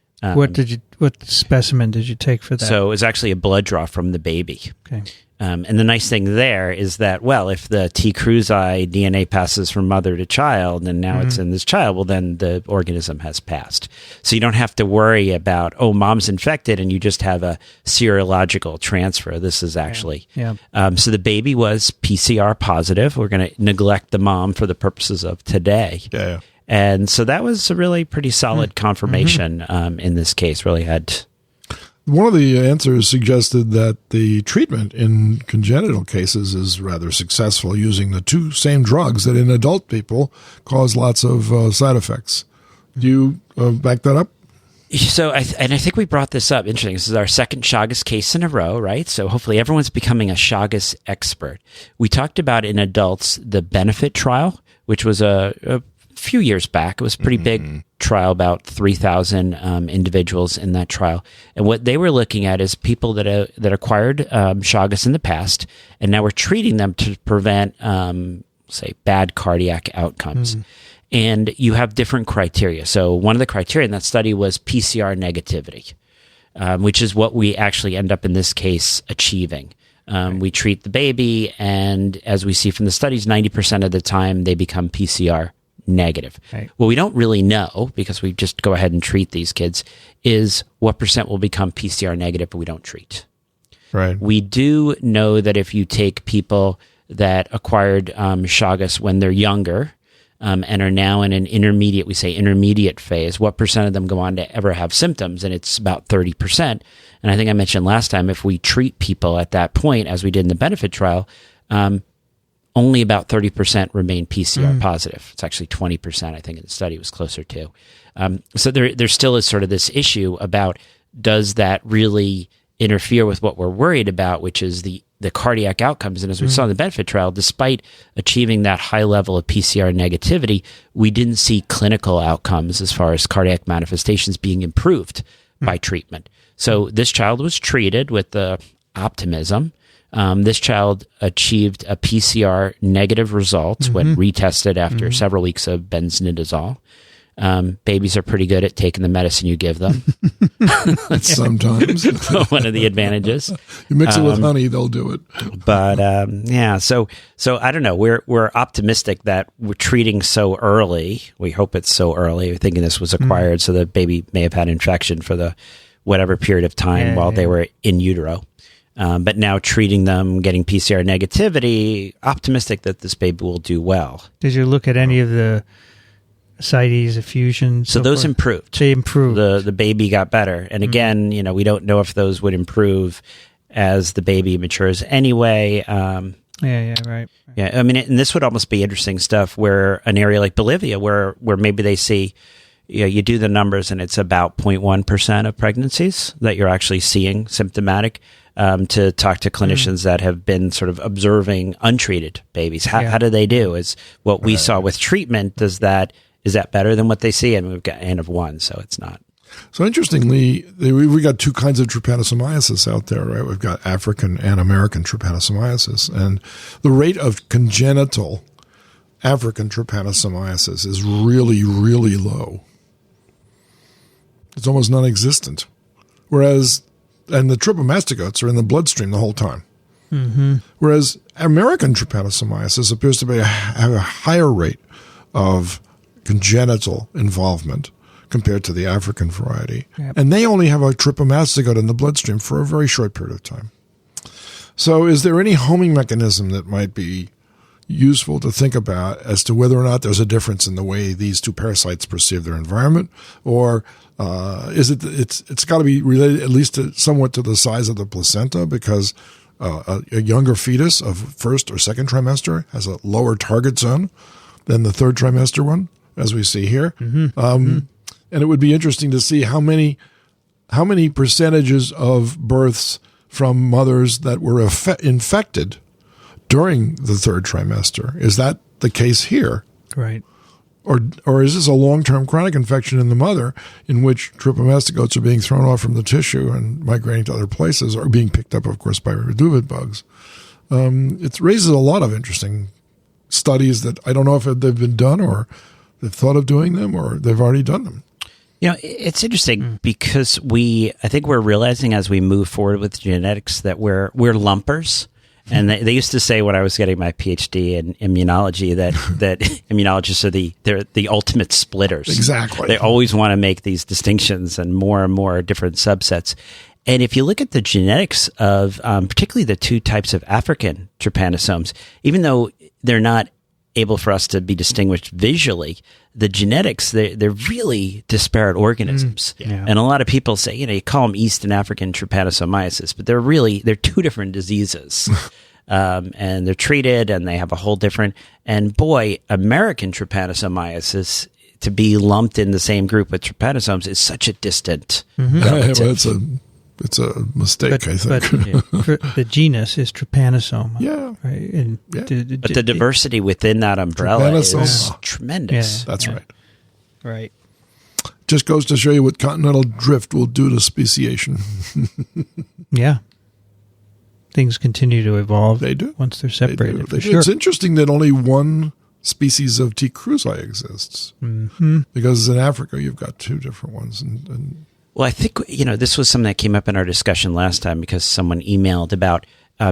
Speaker 1: What specimen did you take for that?
Speaker 3: So it was actually a blood draw from the baby.
Speaker 1: Okay.
Speaker 3: And the nice thing there is that, well, if the T. cruzi DNA passes from mother to child and now it's in this child, well, then the organism has passed. So you don't have to worry about, mom's infected and you just have a serological transfer. This is actually. So the baby was PCR positive. We're going to neglect the mom for the purposes of today.
Speaker 2: Yeah.
Speaker 3: And so that was a really pretty solid confirmation in this case. Really had...
Speaker 2: One of the answers suggested that the treatment in congenital cases is rather successful, using the same drugs that in adult people cause lots of side effects. Do you back that up?
Speaker 3: So, I think we brought this up. Interesting. This is our second Chagas case in a row, right? So hopefully everyone's becoming a Chagas expert. We talked about in adults the benefit trial, which was a few years back. It was a pretty big trial, about 3,000 individuals in that trial. And what they were looking at is people that acquired Chagas in the past, and now we're treating them to prevent, say, bad cardiac outcomes. And you have different criteria. So one of the criteria in that study was PCR negativity, which is what we actually end up in this case achieving. We treat the baby, and as we see from the studies, 90% of the time they become PCR negative.
Speaker 1: Right.
Speaker 3: What we don't really know, because we just go ahead and treat these kids, is what percent will become PCR negative, but we don't treat.
Speaker 2: Right.
Speaker 3: We do know that if you take people that acquired Chagas when they're younger and are now in an intermediate phase, what percent of them go on to ever have symptoms? And it's about 30%. And I think I mentioned last time, if we treat people at that point, as we did in the benefit trial, only about 30% remain PCR positive. It's actually 20%, I think, in the study was closer to. So there still is sort of this issue about, does that really interfere with what we're worried about, which is the cardiac outcomes? And as we saw in the benefit trial, despite achieving that high level of PCR negativity, we didn't see clinical outcomes as far as cardiac manifestations being improved by treatment. So this child was treated with the optimism This child achieved a PCR negative result when retested after several weeks of benznidazole. Babies are pretty good at taking the medicine you give them.
Speaker 2: Sometimes.
Speaker 3: One of the advantages.
Speaker 2: You mix it with honey, they'll do it.
Speaker 3: But so I don't know. We're optimistic that we're treating so early. We hope it's so early. We're thinking this was acquired, so the baby may have had infection for the whatever period of time while they were in utero. But now treating them, getting PCR negativity, optimistic that this baby will do well.
Speaker 1: Did you look at any of the ascites, effusions?
Speaker 3: So those improved.
Speaker 1: They improved.
Speaker 3: The baby got better. And again, we don't know if those would improve as the baby matures anyway.
Speaker 1: Right.
Speaker 3: Yeah, I mean, and this would almost be interesting stuff where an area like Bolivia, where maybe they see, you do the numbers and it's about 0.1% of pregnancies that you're actually seeing symptomatic. To talk to clinicians that have been sort of observing untreated babies. How do they do? Is what we saw with treatment, is that better than what they see? And we've got N of 1, so it's not.
Speaker 2: So interestingly, we got two kinds of trypanosomiasis out there, right? We've got African and American trypanosomiasis. And the rate of congenital African trypanosomiasis is really, really low. It's almost non-existent. Whereas, and the trypomastogotes are in the bloodstream the whole time. Whereas American trypanosomiasis appears to have a higher rate of congenital involvement compared to the African variety. Yep. And they only have a trypomastogote in the bloodstream for a very short period of time. So is there any homing mechanism that might be useful to think about as to whether or not there's a difference in the way these two parasites perceive their environment? Or is it's got to be related at least somewhat to the size of the placenta, because a younger fetus of first or second trimester has a lower target zone than the third trimester one, as we see here. And it would be interesting to see how many percentages of births from mothers that were infected during the third trimester. Is that the case here?
Speaker 1: Right.
Speaker 2: Or is this a long-term chronic infection in the mother in which trypomastogotes are being thrown off from the tissue and migrating to other places, or being picked up, of course, by reduvid bugs? It raises a lot of interesting studies that I don't know if they've been done, or they've thought of doing them, or they've already done them.
Speaker 3: It's interesting because I think we're realizing as we move forward with genetics that we're lumpers. And they used to say when I was getting my PhD in immunology that immunologists are the ultimate splitters.
Speaker 2: Exactly.
Speaker 3: They always want to make these distinctions and more different subsets. And if you look at the genetics of particularly the two types of African trypanosomes, even though they're not able for us to be distinguished visually, the genetics, they're really disparate organisms. And a lot of people say, you call them Eastern African trypanosomiasis, but they're two different diseases. And they're treated and they have a whole different, and boy, American trypanosomiasis, to be lumped in the same group with trypanosomes is such a distant relative.
Speaker 2: It's a mistake, I think.
Speaker 1: But the genus is Trypanosoma.
Speaker 2: Yeah.
Speaker 1: Right? And
Speaker 3: but the diversity within that umbrella is tremendous.
Speaker 2: Yeah. That's right.
Speaker 1: Right.
Speaker 2: Just goes to show you what continental drift will do to speciation.
Speaker 1: Yeah. Things continue to evolve.
Speaker 2: They do.
Speaker 1: Once they're separated.
Speaker 2: They do.
Speaker 1: Sure.
Speaker 2: It's interesting that only one species of T. cruzi exists. Because in Africa, you've got two different ones. And
Speaker 3: well, I think, this was something that came up in our discussion last time because someone emailed about,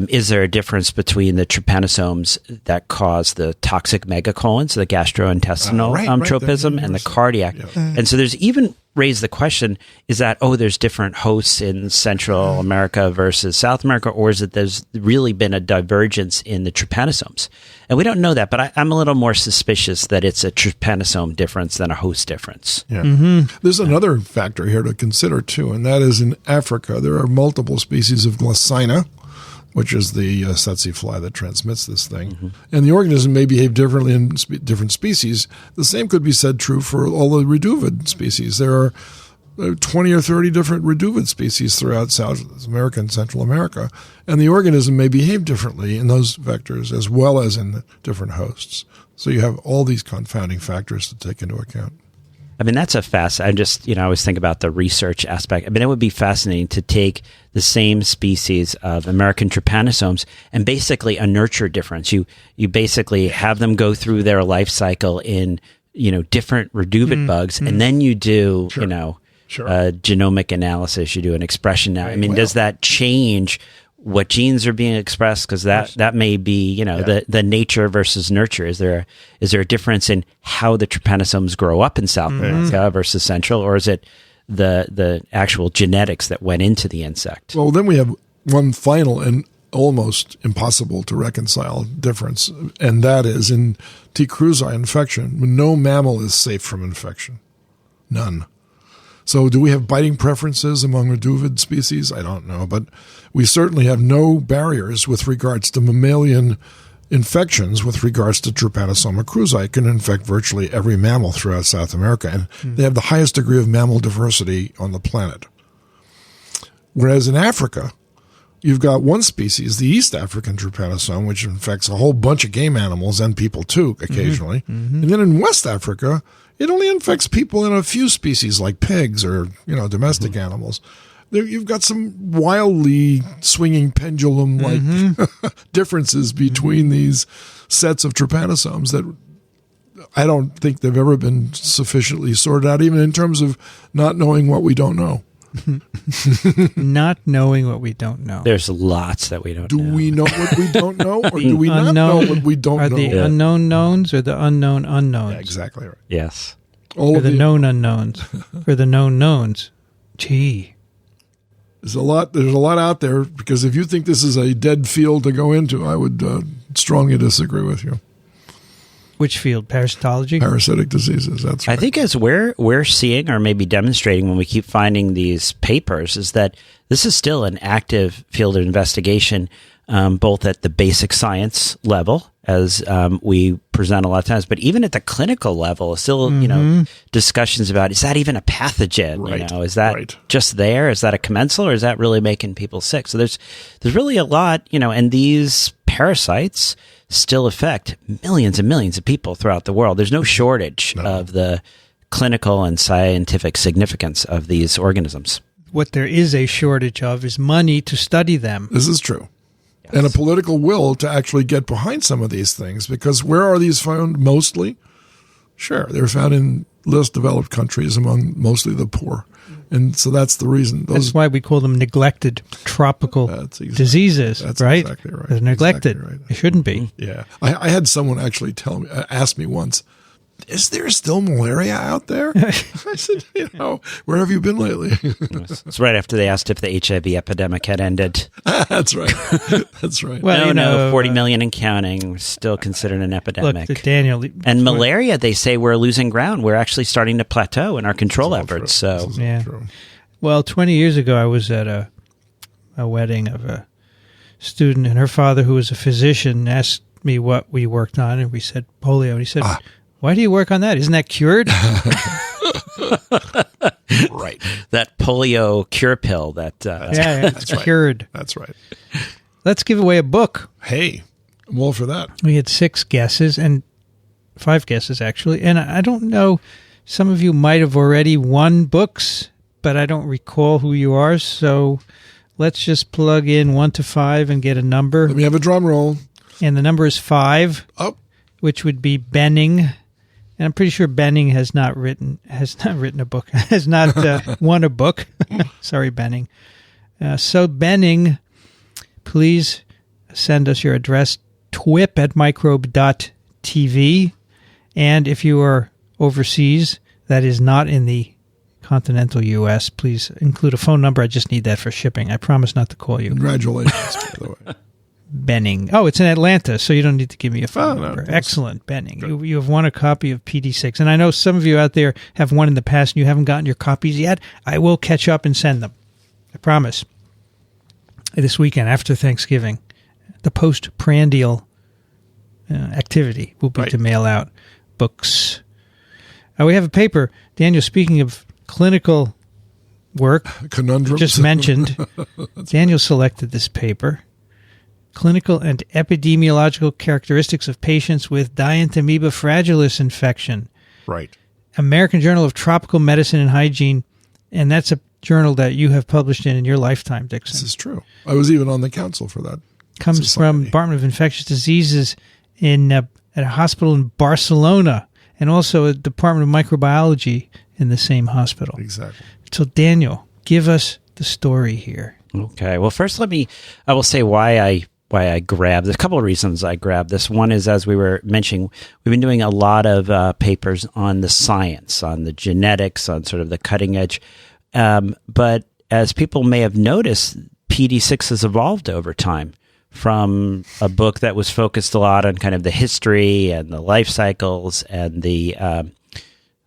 Speaker 3: is there a difference between the trypanosomes that cause the toxic megacolons, the gastrointestinal tropism, and the cardiac? Yeah. And so there's even raised the question, is that, there's different hosts in Central America versus South America, or is it there's really been a divergence in the trypanosomes? And we don't know that, but I'm a little more suspicious that it's a trypanosome difference than a host difference.
Speaker 2: Yeah. There's another factor here to consider, too, and that is in Africa, there are multiple species of Glossina, which is the tsetse fly that transmits this thing. And the organism may behave differently in different species. The same could be said true for all the reduvid species. There are 20 or 30 different reduvid species throughout South America and Central America, and the organism may behave differently in those vectors as well as in the different hosts. So you have all these confounding factors to take into account.
Speaker 3: I mean, that's I just, I always think about the research aspect. I mean, it would be fascinating to take the same species of American trypanosomes and basically a nurture difference. You basically have them go through their life cycle in, different reduvid bugs, and then you do, genomic analysis, you do an expression now. I mean, does that change what genes are being expressed? Because that may be, the nature versus nurture. Is there a difference in how the trypanosomes grow up in South America versus Central, or is it the actual genetics that went into the insect?
Speaker 2: Well, then we have one final and almost impossible to reconcile difference, and that is in T. cruzi infection. No mammal is safe from infection. None. So do we have biting preferences among reduvid species? I don't know, but we certainly have no barriers with regards to mammalian infections with regards to Trypanosoma cruzi. It can infect virtually every mammal throughout South America, and they have the highest degree of mammal diversity on the planet. Whereas in Africa, you've got one species, the East African trypanosome, which infects a whole bunch of game animals and people too, occasionally. And then in West Africa, it only infects people in a few species like pigs or, domestic animals. There, you've got some wildly swinging pendulum-like differences between these sets of trypanosomes that I don't think they've ever been sufficiently sorted out, even in terms of not knowing what we don't know.
Speaker 1: Not knowing what we don't know.
Speaker 3: There's lots that we don't know.
Speaker 2: Do we know what we don't know, or do we not know what we don't know?
Speaker 1: Are the unknown knowns or the unknown unknowns?
Speaker 2: Yeah, exactly right.
Speaker 3: Yes.
Speaker 2: All
Speaker 1: or
Speaker 2: of
Speaker 1: the known unknowns or the known knowns. Gee.
Speaker 2: There's a lot out there, because if you think this is a dead field to go into, I would strongly disagree with you.
Speaker 1: Which field? Parasitology?
Speaker 2: Parasitic diseases, that's right.
Speaker 3: I think as we're seeing or maybe demonstrating when we keep finding these papers is that this is still an active field of investigation, both at the basic science level, as we present a lot of times, but even at the clinical level, still, discussions about, is that even a pathogen?
Speaker 2: Right.
Speaker 3: Is that just there? Is that a commensal, or is that really making people sick? So there's really a lot, and these parasites still affect millions and millions of people throughout the world. There's no shortage of the clinical and scientific significance of these organisms.
Speaker 1: What there is a shortage of is money to study them.
Speaker 2: This is true. Yes. And a political will to actually get behind some of these things, because where are these found mostly? Sure, they're found in less developed countries among mostly the poor. And so that's the reason.
Speaker 1: That's why we call them neglected tropical diseases,
Speaker 2: that's
Speaker 1: right?
Speaker 2: Exactly right.
Speaker 1: They're neglected.
Speaker 2: Exactly right.
Speaker 1: They shouldn't be.
Speaker 2: Yeah. I had someone actually ask me once, is there still malaria out there? I said, where have you been lately?
Speaker 3: It's right after they asked if the HIV epidemic had ended.
Speaker 2: That's right. That's right.
Speaker 3: Well, no, 40 million and counting, still considered an epidemic.
Speaker 1: Look, Daniel.
Speaker 3: And malaria, they say we're losing ground. We're actually starting to plateau in our control efforts. So,
Speaker 1: yeah. Well, 20 years ago, I was at a wedding of a student, and her father, who was a physician, asked me what we worked on, and we said polio. And he said, why do you work on that? Isn't that cured?
Speaker 2: Right.
Speaker 3: That polio cure pill.
Speaker 1: It's cured.
Speaker 2: That's right.
Speaker 1: Let's give away a book.
Speaker 2: Hey, I'm all for that.
Speaker 1: We had 5 guesses, actually. And I don't know, some of you might have already won books, but I don't recall who you are. So let's just plug in 1 to 5 and get a number.
Speaker 2: Let me have a drum roll.
Speaker 1: And the number is 5, which would be Benning. And I'm pretty sure Benning has not written a book, has not won a book. Sorry, Benning. So Benning, please send us your address, TWiP@microbe.tv. And if you are overseas, that is not in the continental U.S., please include a phone number. I just need that for shipping. I promise not to call you.
Speaker 2: Congratulations, by the way.
Speaker 1: Benning. Oh, it's in Atlanta, so you don't need to give me a phone number.
Speaker 2: No,
Speaker 1: excellent, Benning. You have won a copy of PD6. And I know some of you out there have won in the past and you haven't gotten your copies yet. I will catch up and send them. I promise. This weekend, after Thanksgiving, the postprandial activity will be to mail out books. We have a paper. Daniel, speaking of clinical work,
Speaker 2: conundrums
Speaker 1: just mentioned, Daniel selected this paper. Clinical and epidemiological characteristics of patients with Dientamoeba fragilis infection.
Speaker 2: Right.
Speaker 1: American Journal of Tropical Medicine and Hygiene, and that's a journal that you have published in your lifetime, Dickson.
Speaker 2: This is true. I was even on the council for that.
Speaker 1: Comes
Speaker 2: society.
Speaker 1: from Department of Infectious Diseases at a hospital in Barcelona, and also a Department of Microbiology in the same hospital.
Speaker 2: Exactly.
Speaker 1: So, Daniel, give us the story here.
Speaker 3: Okay. Well, first, I will say why I grabbed. There's a couple of reasons I grabbed this. One is, as we were mentioning, we've been doing a lot of papers on the science, on the genetics, on sort of the cutting edge. But as people may have noticed, PD6 has evolved over time from a book that was focused a lot on kind of the history and the life cycles and the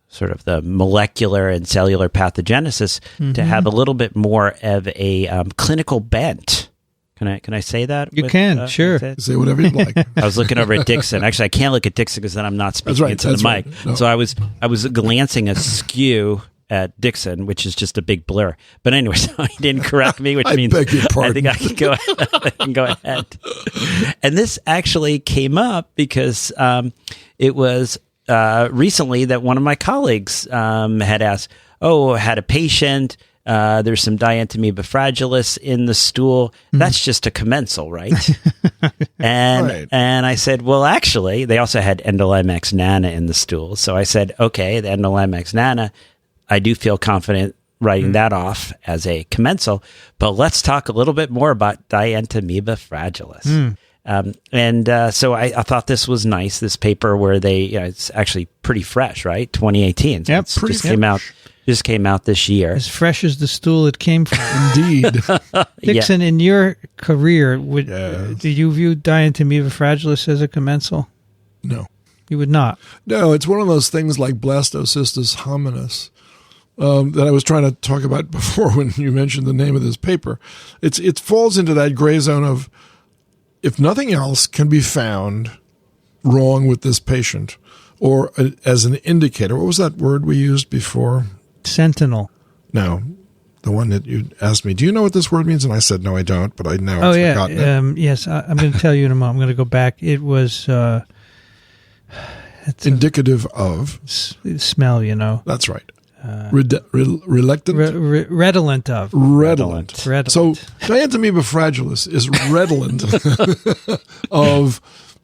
Speaker 3: sort of the molecular and cellular pathogenesis to have a little bit more of a clinical bent. Can I say that?
Speaker 1: You can, sure.
Speaker 2: Say whatever you'd like.
Speaker 3: I was looking over at Dickson. Actually, I can't look at Dickson because then I'm not speaking into the mic.
Speaker 2: Right. No.
Speaker 3: So I was glancing askew at Dickson, which is just a big blur. But anyway, so he didn't correct me, which means
Speaker 2: beg your pardon.
Speaker 3: I think I can go ahead. And this actually came up because it was recently that one of my colleagues had asked, had a patient, there's some Dientamoeba fragilis in the stool. That's just a commensal, right? And I said, well, actually, they also had Endolymax nana in the stool. So I said, okay, the Endolymax nana, I do feel confident writing that off as a commensal, but let's talk a little bit more about Dientamoeba fragilis. So I thought this was nice, this paper where it's actually pretty fresh, right? 2018. So
Speaker 1: Yep,
Speaker 3: just came out this year.
Speaker 1: As fresh as the stool it came from.
Speaker 2: Indeed.
Speaker 1: Dickson, in your career, do you view Dientamoeba fragilis as a commensal?
Speaker 2: No.
Speaker 1: You would not?
Speaker 2: No, it's one of those things like blastocystis hominis that I was trying to talk about before when you mentioned the name of this paper. It falls into that gray zone of, if nothing else can be found wrong with this patient, or as an indicator. What was that word we used before?
Speaker 1: Sentinel.
Speaker 2: No, the one that you asked me, do you know what this word means? And I said, no, I don't, but I now I've forgotten it.
Speaker 1: Yes, I'm going to tell you in a moment. I'm going to go back. It was... it's
Speaker 2: indicative of...
Speaker 1: Smell,
Speaker 2: That's right. Reluctant?
Speaker 1: Redolent of.
Speaker 2: Redolent. So Dientamoeba fragilis is redolent of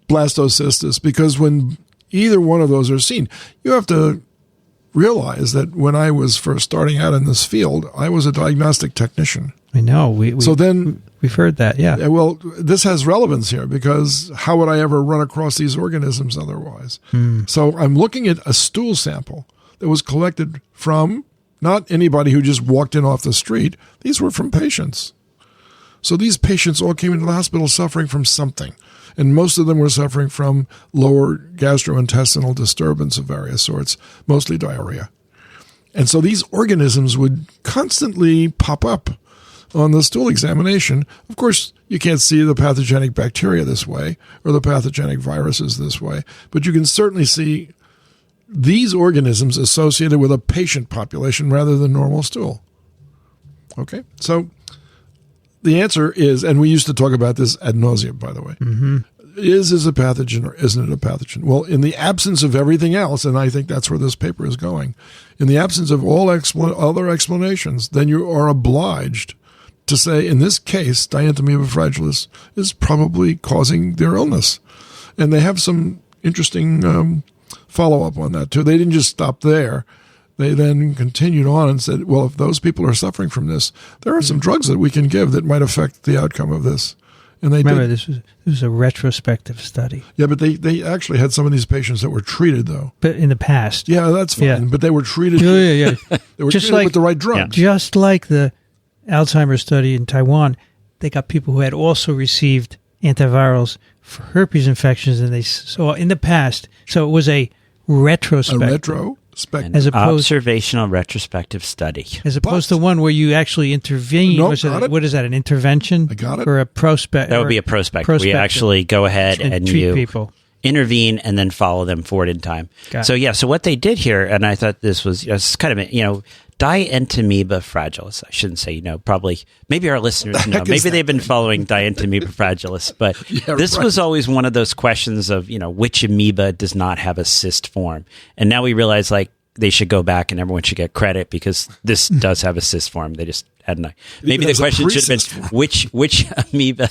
Speaker 2: blastocystis, because when either one of those are seen, you have to realize that when I was first starting out in this field, I was a diagnostic technician.
Speaker 1: I know. We've heard that, yeah.
Speaker 2: Well, this has relevance here, because how would I ever run across these organisms otherwise? So I'm looking at a stool sample that was collected from not anybody who just walked in off the street. These were from patients. So these patients all came into the hospital suffering from something. And most of them were suffering from lower gastrointestinal disturbance of various sorts, mostly diarrhea. And so these organisms would constantly pop up on the stool examination. Of course, you can't see the pathogenic bacteria this way or the pathogenic viruses this way, but you can certainly see these organisms associated with a patient population rather than normal stool. Okay, so the answer is, and we used to talk about this ad nauseum, by the way, is a pathogen or isn't it a pathogen? Well, in the absence of everything else, and I think that's where this paper is going, in the absence of all other explanations, then you are obliged to say, in this case, Dientamoeba fragilis is probably causing their illness. And they have some interesting follow-up on that, too. They didn't just stop there. They then continued on and said, well, if those people are suffering from this, there are some drugs that we can give that might affect the outcome of this. And they
Speaker 1: Remember,
Speaker 2: did.
Speaker 1: This was a retrospective study.
Speaker 2: Yeah, but they actually had some of these patients that were treated, though.
Speaker 1: But in the past.
Speaker 2: Yeah, that's fine.
Speaker 1: Yeah.
Speaker 2: But they were treated.
Speaker 1: Yeah.
Speaker 2: They were
Speaker 1: Just
Speaker 2: treated
Speaker 1: like-
Speaker 2: with the right drugs.
Speaker 1: Just like the Alzheimer's study in Taiwan, they got people who had also received antivirals for herpes infections, and they saw in the past. So it was a retrospective.
Speaker 3: An
Speaker 1: As opposed-
Speaker 3: observational retrospective study.
Speaker 1: As opposed to one where you actually intervene.
Speaker 2: No,
Speaker 1: What is that, an intervention?
Speaker 2: I got it.
Speaker 1: Or a prospect?
Speaker 3: That would be a prospective. We actually go ahead and
Speaker 1: treat
Speaker 3: you
Speaker 1: people.
Speaker 3: intervene and then follow them forward in time.
Speaker 1: Got
Speaker 3: So
Speaker 1: it.
Speaker 3: yeah, so what they did here, and I thought this was kind of, Dientamoeba fragilis. I shouldn't say, probably, maybe our listeners know. Maybe they've been following Dientamoeba fragilis, but this was always one of those questions of, which amoeba does not have a cyst form. And now we realize, they should go back and everyone should get credit because this does have a cyst form. They just hadn't. Maybe the question should have been which amoeba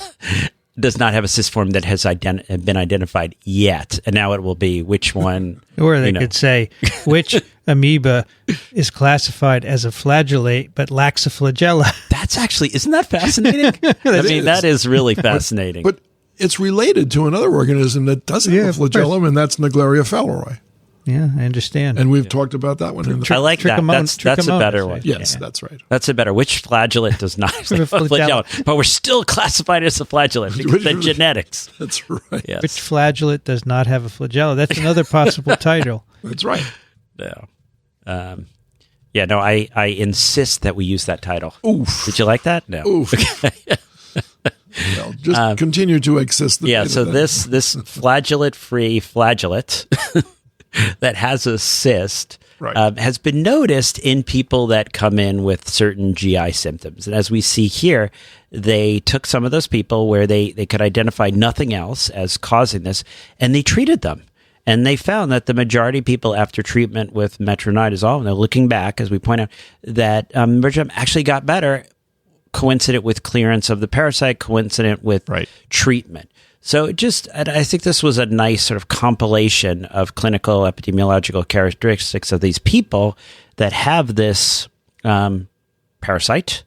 Speaker 3: does not have a cyst form that has been identified yet, and now it will be which one.
Speaker 1: Or they could say which amoeba is classified as a flagellate but lacks a flagella.
Speaker 3: That's actually, isn't that fascinating? That is really fascinating.
Speaker 2: But it's related to another organism that doesn't have a flagellum, and that's Naegleria fowleri.
Speaker 1: Yeah, I understand.
Speaker 2: And we've talked about that one.
Speaker 3: I like that. That's a better one.
Speaker 2: Yes, that's right.
Speaker 3: That's a better. Which flagellate does not have a flagellum? But we're still classified as a flagellate because of genetics.
Speaker 2: That's right.
Speaker 3: Yes.
Speaker 1: Which flagellate does not have a flagella? That's another possible title.
Speaker 2: That's right.
Speaker 3: Yeah. I insist that we use that title.
Speaker 2: Oof.
Speaker 3: Did you like that? No.
Speaker 2: Oof. Well, just continue to exist.
Speaker 3: So this flagellate-free flagellate that has a cyst has been noticed in people that come in with certain GI symptoms. And as we see here, they took some of those people where they could identify nothing else as causing this, and they treated them. And they found that the majority of people after treatment with metronidazole, and they're looking back, as we point out, that metronidazole actually got better, coincident with clearance of the parasite, coincident with treatment. So I think this was a nice sort of compilation of clinical epidemiological characteristics of these people that have this parasite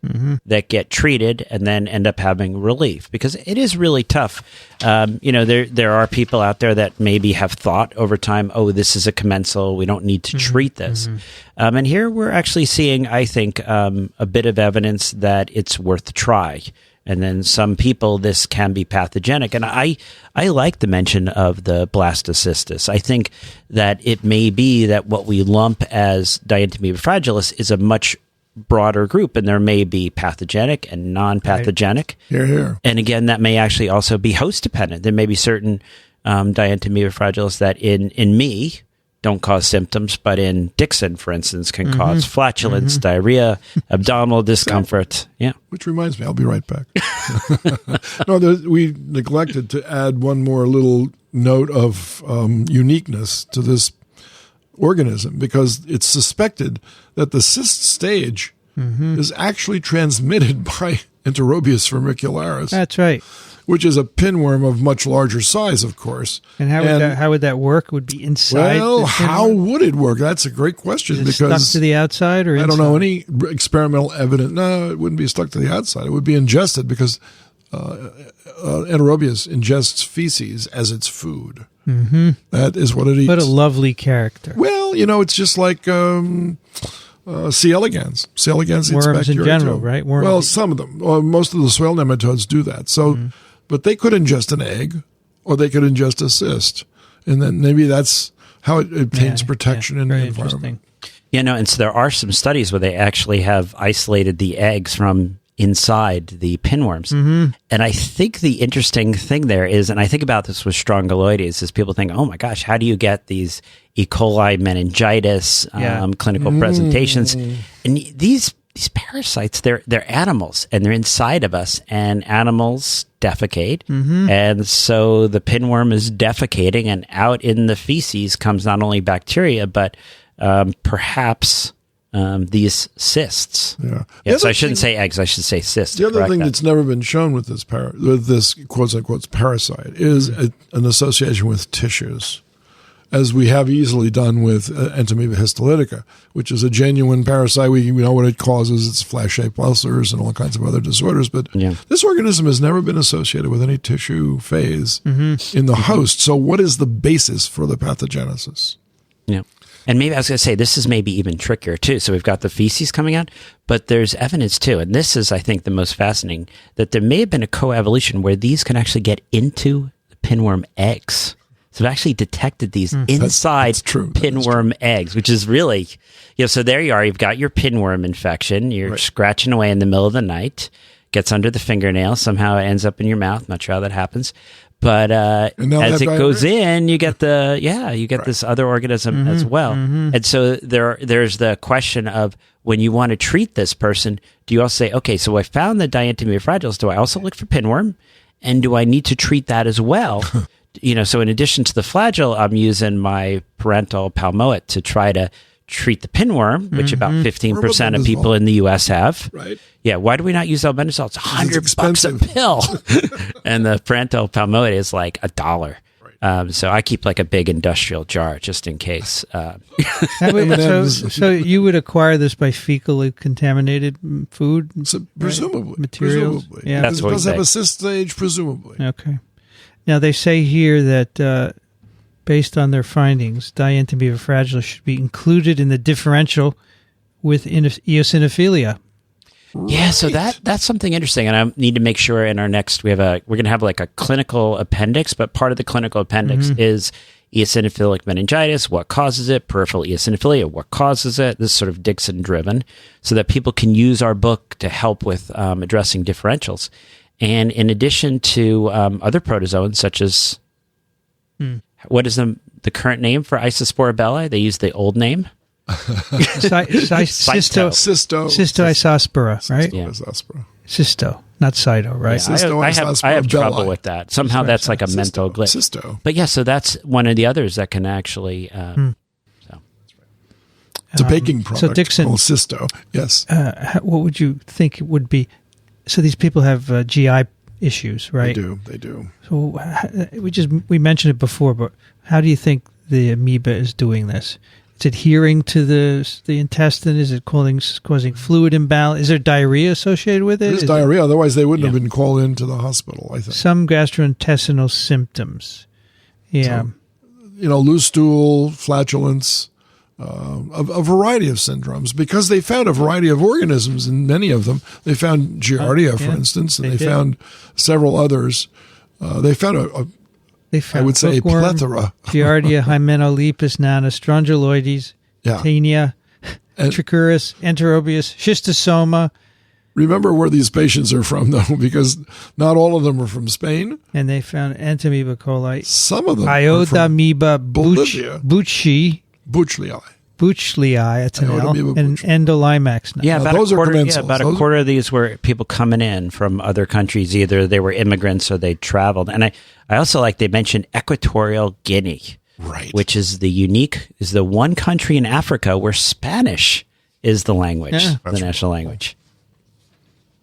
Speaker 3: that get treated and then end up having relief, because it is really tough. There are people out there that maybe have thought over time, oh, this is a commensal, we don't need to treat this. And here we're actually seeing, I think, a bit of evidence that it's worth a try. And then some people, this can be pathogenic. And I like the mention of the blastocystis. I think that it may be that what we lump as Dientamoeba fragilis is a much broader group, and there may be pathogenic and non-pathogenic.
Speaker 2: Here, here.
Speaker 3: And again, that may actually also be host dependent. There may be certain Dientamoeba fragilis that in me don't cause symptoms, but in Dickson, for instance, can cause flatulence, diarrhea, abdominal discomfort. Yeah.
Speaker 2: Which reminds me, I'll be right back. We neglected to add one more little note of uniqueness to this organism, because it's suspected that the cyst stage is actually transmitted by Enterobius vermicularis.
Speaker 1: That's right.
Speaker 2: Which is a pinworm of much larger size, of course.
Speaker 1: And how would that work? Would be inside?
Speaker 2: Well, how would it work? That's a great question.
Speaker 1: Is it stuck to the outside or inside?
Speaker 2: I don't know any experimental evidence. No, it wouldn't be stuck to the outside. It would be ingested, because Enterobius ingests feces as its food. That is what it eats.
Speaker 1: What a lovely character.
Speaker 2: Well, it's just like C. elegans. C. elegans eats
Speaker 1: worms in
Speaker 2: bacteria
Speaker 1: general,
Speaker 2: too.
Speaker 1: right?
Speaker 2: Well, some of them. Most of the soil nematodes do that. So, but they could ingest an egg, or they could ingest a cyst, and then maybe that's how it obtains protection in the environment.
Speaker 3: And so there are some studies where they actually have isolated the eggs from inside the pinworms. And I think the interesting thing there is, and I think about this with strongyloides, is people think, oh my gosh, how do you get these E. coli meningitis clinical presentations? And these parasites, they're animals, and they're inside of us, and animals defecate. And so the pinworm is defecating, and out in the feces comes not only bacteria, but perhaps these cysts. So I shouldn't say eggs, I should say cysts.
Speaker 2: The other thing that's never been shown with this quote unquote parasite is an association with tissues, as we have easily done with Entamoeba histolytica, which is a genuine parasite. We know what it causes. It's flash-shaped ulcers and all kinds of other disorders. But this organism has never been associated with any tissue phase in the host. So what is the basis for the pathogenesis?
Speaker 3: Yeah. And maybe I was going to say, this is maybe even trickier too. So we've got the feces coming out, but there's evidence too. And this is, I think, the most fascinating, that there may have been a coevolution where these can actually get into the pinworm eggs. So we've actually detected these inside pinworm eggs, which is really, so there you are. You've got your pinworm infection. You're scratching away in the middle of the night, gets under the fingernail. Somehow it ends up in your mouth. Not sure how that happens. But as it goes in, you get this other organism as well. And so there's the question of, when you want to treat this person, do you also say, okay, so I found the Dientamoeba fragilis, do I also look for pinworm? And do I need to treat that as well? So in addition to the flagell, I'm using my parental palmoate to try to treat the pinworm, which about 15% of people in the U.S. have.
Speaker 2: Right.
Speaker 3: Yeah, why do we not use albendazole? It's $100 a pill. And the parental palmate is like $1. So I keep like a big industrial jar just in case.
Speaker 1: So you would acquire this by fecally contaminated food?
Speaker 2: Presumably.
Speaker 1: Materials?
Speaker 2: Presumably.
Speaker 1: Yeah.
Speaker 3: That's
Speaker 2: It
Speaker 3: what we
Speaker 2: does have
Speaker 3: say.
Speaker 2: a cyst stage, presumably.
Speaker 1: Okay. Now, they say here that based on their findings, Dientamoeba fragilis should be included in the differential with eosinophilia.
Speaker 3: Yeah, so that's something interesting, and I need to make sure in our next we're going to have like a clinical appendix, but part of the clinical appendix is eosinophilic meningitis, what causes it, peripheral eosinophilia, what causes it. This is sort of Dickson driven, so that people can use our book to help with addressing differentials. And in addition to other protozoans, such as what is the current name for Isosporabella? They use the old name.
Speaker 1: Cystoisospora, right?
Speaker 3: Yeah.
Speaker 1: Cysto, not cyto, right?
Speaker 3: I have trouble with that. Somehow that's like a mental glitch.
Speaker 2: Cysto.
Speaker 3: But yeah, so that's one of the others that can actually.
Speaker 2: It's a baking product
Speaker 1: so Dickson,
Speaker 2: called cysto. Yes.
Speaker 1: What would you think it would be? So these people have GI issues, right?
Speaker 2: They do.
Speaker 1: So we mentioned it before, but how do you think the amoeba is doing this? It's adhering to the intestine. Is it causing fluid imbalance? Is there diarrhea associated with it?
Speaker 2: There's diarrhea. Otherwise, they wouldn't have been called into the hospital, I think.
Speaker 1: Some gastrointestinal symptoms. Yeah.
Speaker 2: So, loose stool, flatulence, a variety of syndromes. Because they found a variety of organisms in many of them. They found Giardia, for instance, and they found several others. They found I would say
Speaker 1: bookworm,
Speaker 2: plethora.
Speaker 1: Giardia, Hymenolipus nana, Strongyloides, Taenia, Trichuris, Enterobius, Schistosoma.
Speaker 2: Remember where these patients are from, though, because not all of them are from Spain.
Speaker 1: And they found Entamoeba coli.
Speaker 2: Some of them
Speaker 1: Iodamoeba
Speaker 2: Bolivia.
Speaker 1: buchlii, that's an L, and Endolimax.
Speaker 3: Yeah, about
Speaker 2: those
Speaker 3: a quarter,
Speaker 2: are commensals.
Speaker 3: About a quarter of these were people coming in from other countries. Either they were immigrants or they traveled. And I also they mentioned Equatorial Guinea,
Speaker 2: right?
Speaker 3: Which is the one country in Africa where Spanish is the language, the national language.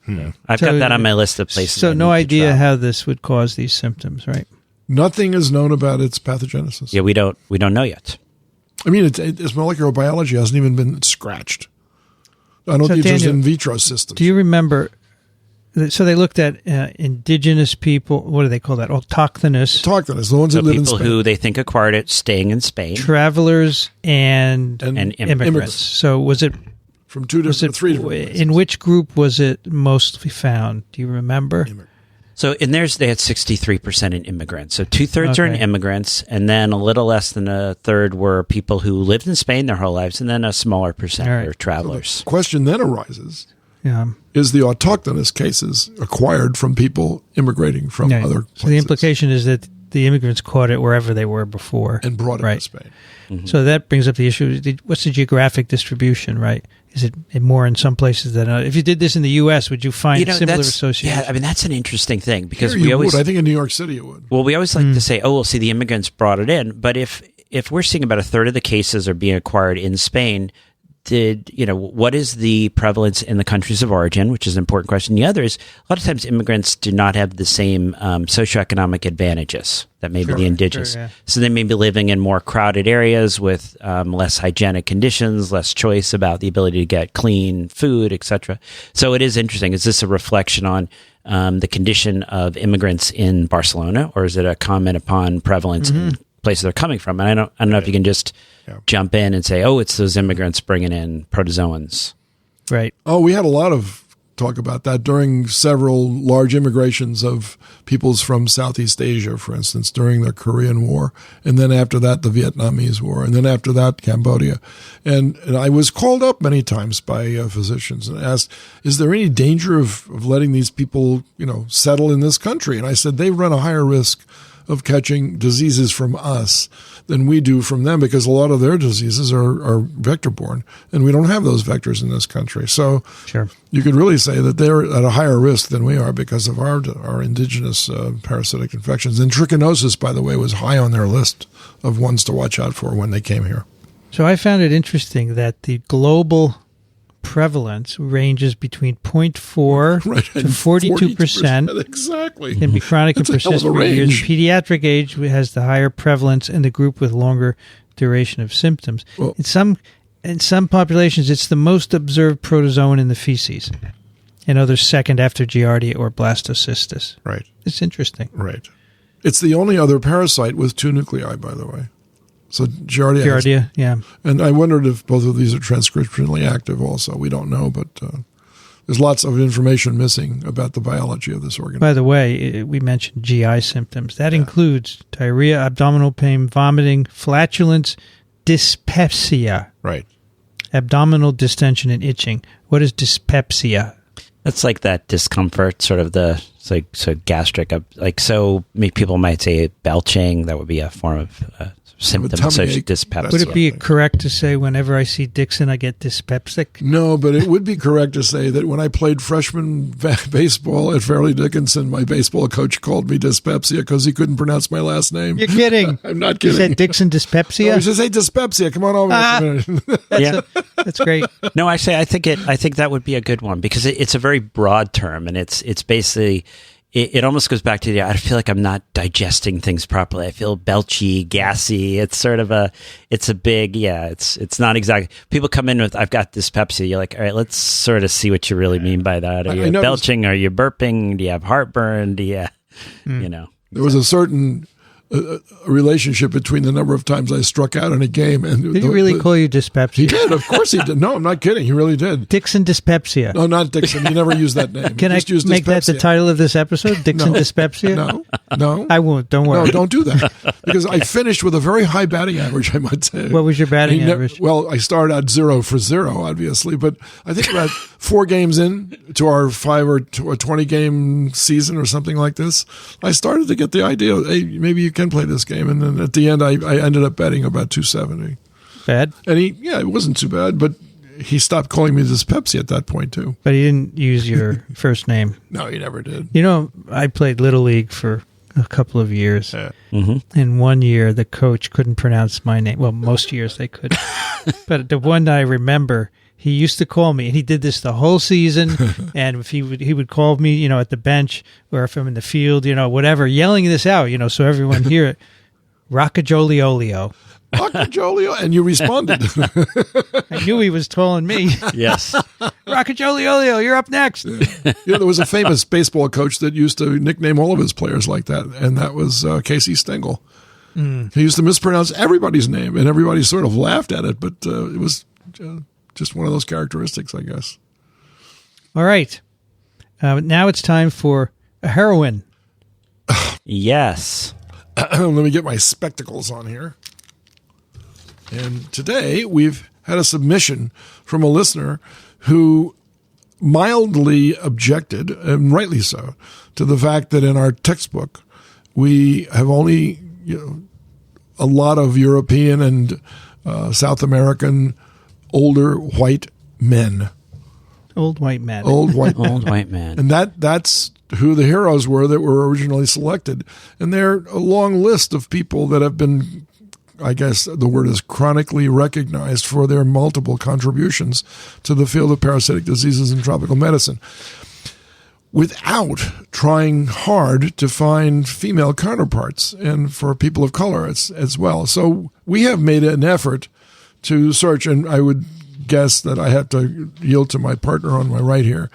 Speaker 3: I've got that on my list of places.
Speaker 1: So no idea how this would cause these symptoms, right?
Speaker 2: Nothing is known about its pathogenesis.
Speaker 3: Yeah, we don't know yet.
Speaker 2: I mean, its molecular biology hasn't even been scratched. I don't think there's in vitro systems.
Speaker 1: Do you remember? So they looked at indigenous people. What do they call that? Autochthonous.
Speaker 2: The ones that live in Spain.
Speaker 3: People who they think acquired it staying in Spain.
Speaker 1: Travelers and immigrants. So was it
Speaker 2: from three different places?
Speaker 1: In which group was it mostly found? Do you remember?
Speaker 3: So in theirs, they had 63% in immigrants. So 2/3 are in immigrants, and then a little less than a third were people who lived in Spain their whole lives, and then a smaller percent are travelers.
Speaker 2: So the question then arises, is the autochthonous cases acquired from people immigrating from other places?
Speaker 1: So the implication is that the immigrants caught it wherever they were before.
Speaker 2: And brought it to Spain.
Speaker 1: Mm-hmm. So that brings up the issue, what's the geographic distribution, right? Is it more in some places than others? If you did this in the U.S., would you find similar associations?
Speaker 3: Yeah, I mean, that's an interesting thing because
Speaker 2: I think in New York City it would.
Speaker 3: Well, we always like to say, the immigrants brought it in. But if we're seeing about a third of the cases are being acquired in Spain, what is the prevalence in the countries of origin, which is an important question. The other is, a lot of times immigrants do not have the same socioeconomic advantages that maybe the indigenous. So they may be living in more crowded areas with less hygienic conditions, less choice about the ability to get clean food, etc. So it is interesting. Is this a reflection on the condition of immigrants in Barcelona, or is it a comment upon prevalence in places they're coming from? And I don't know if you can just jump in and say, it's those immigrants bringing in protozoans.
Speaker 1: Right.
Speaker 2: Oh, we had a lot of talk about that during several large immigrations of peoples from Southeast Asia, for instance, during the Korean War. And then after that, the Vietnamese War. And then after that, Cambodia. And I was called up many times by physicians and asked, is there any danger of letting these people, settle in this country? And I said, they run a higher risk of catching diseases from us than we do from them, because a lot of their diseases are vector-borne, and we don't have those vectors in this country. So you could really say that they're at a higher risk than we are because of our indigenous parasitic infections. And trichinosis, by the way, was high on their list of ones to watch out for when they came here.
Speaker 1: So I found it interesting that the global prevalence ranges between 0.4 to 42%.
Speaker 2: Exactly.
Speaker 1: Can be chronic and
Speaker 2: That's a hell of
Speaker 1: persistent
Speaker 2: a
Speaker 1: for years.
Speaker 2: range.
Speaker 1: Pediatric age has the higher prevalence and the group with longer duration of symptoms.
Speaker 2: Well,
Speaker 1: in some populations, it's the most observed protozoan in the feces. In others, second after Giardia or blastocystis.
Speaker 2: right,
Speaker 1: It's interesting.
Speaker 2: right. It's the only other parasite with 2 nuclei, by the way. So Giardia.
Speaker 1: Giardia, yeah.
Speaker 2: And I wondered if both of these are transcriptionally active also. We don't know, but there's lots of information missing about the biology of this organ.
Speaker 1: By the way, we mentioned GI symptoms. That includes diarrhea, abdominal pain, vomiting, flatulence, dyspepsia,
Speaker 2: Right.
Speaker 1: abdominal distension, and itching. What is dyspepsia?
Speaker 3: That's like that discomfort, sort of so gastric, so many people might say belching. That would be a form of symptom
Speaker 2: tummy
Speaker 3: associated
Speaker 2: ache.
Speaker 3: dyspepsia.
Speaker 1: Would it be correct to say whenever I see Dickson, I get dyspeptic?
Speaker 2: No, but it would be correct to say that when I played freshman baseball at Fairleigh Dickinson, my baseball coach called me dyspepsia because he couldn't pronounce my last name.
Speaker 1: You're kidding.
Speaker 2: I'm not
Speaker 1: You
Speaker 2: kidding.
Speaker 1: said Dickson dyspepsia?
Speaker 2: No, he said, "Hey, dyspepsia, come on over."
Speaker 1: That's great.
Speaker 3: No, actually, I think that would be a good one because it's a very broad term, and it's basically it almost goes back to I feel like I'm not digesting things properly. I feel belchy, gassy. It's sort of it's not exactly. People come in with I've got dyspepsia. You're like, all right, let's sort of see what you really mean by that. Are you belching? Are you burping? Do you have heartburn? Do you,
Speaker 2: There was a certain relationship between the number of times I struck out in a game and
Speaker 1: Did he really call you dyspepsia?
Speaker 2: He did, of course he did. No, I'm not kidding. He really did.
Speaker 1: Dickson dyspepsia.
Speaker 2: No, not Dickson. He never used that name.
Speaker 1: Can I
Speaker 2: Just used
Speaker 1: make that the
Speaker 2: dyspepsia.
Speaker 1: title of this episode? Dickson dyspepsia?
Speaker 2: No.
Speaker 1: I won't. Don't worry.
Speaker 2: No, don't do that. Because I finished with a very high batting average, I might say.
Speaker 1: What was your batting average?
Speaker 2: Well, I started out 0 for 0, obviously, but I think about 4 games in to our 5 or 20 game season or something like this, I started to get the idea, hey, maybe you can play this game. And then at the end, I ended up betting about 270.
Speaker 1: Bad?
Speaker 2: And it wasn't too bad, but he stopped calling me dyspepsia at that point, too.
Speaker 1: But he didn't use your first name.
Speaker 2: No, he never did.
Speaker 1: You know, I played Little League for a couple of years.
Speaker 2: Yeah.
Speaker 3: Mm-hmm.
Speaker 1: And one year, the coach couldn't pronounce my name. Well, most years they could. But the one I remember, he used to call me, and he did this the whole season. And if he would call me, at the bench, or if I'm in the field, whatever, yelling this out, so everyone hear it. Rockajoliolio.
Speaker 2: Rockajolio, and you responded.
Speaker 1: I knew he was calling me.
Speaker 3: Yes.
Speaker 1: Rockajoliolio, you're up next.
Speaker 2: There was a famous baseball coach that used to nickname all of his players like that, and that was Casey Stengel. He used to mispronounce everybody's name, and everybody sort of laughed at it, but it was just one of those characteristics, I guess.
Speaker 1: All right. Now it's time for a heroine.
Speaker 3: Yes.
Speaker 2: Let me get my spectacles on here. And today we've had a submission from a listener who mildly objected, and rightly so, to the fact that in our textbook we have only a lot of European and South American older white men.
Speaker 1: Old white men.
Speaker 2: Old white men.
Speaker 3: Old white man.
Speaker 2: And that's who the heroes were that were originally selected. And they're a long list of people that have been, I guess the word is chronically recognized for their multiple contributions to the field of parasitic diseases and tropical medicine, without trying hard to find female counterparts, and for people of color as well. So we have made an effort to search, and I would guess that I have to yield to my partner on my right here.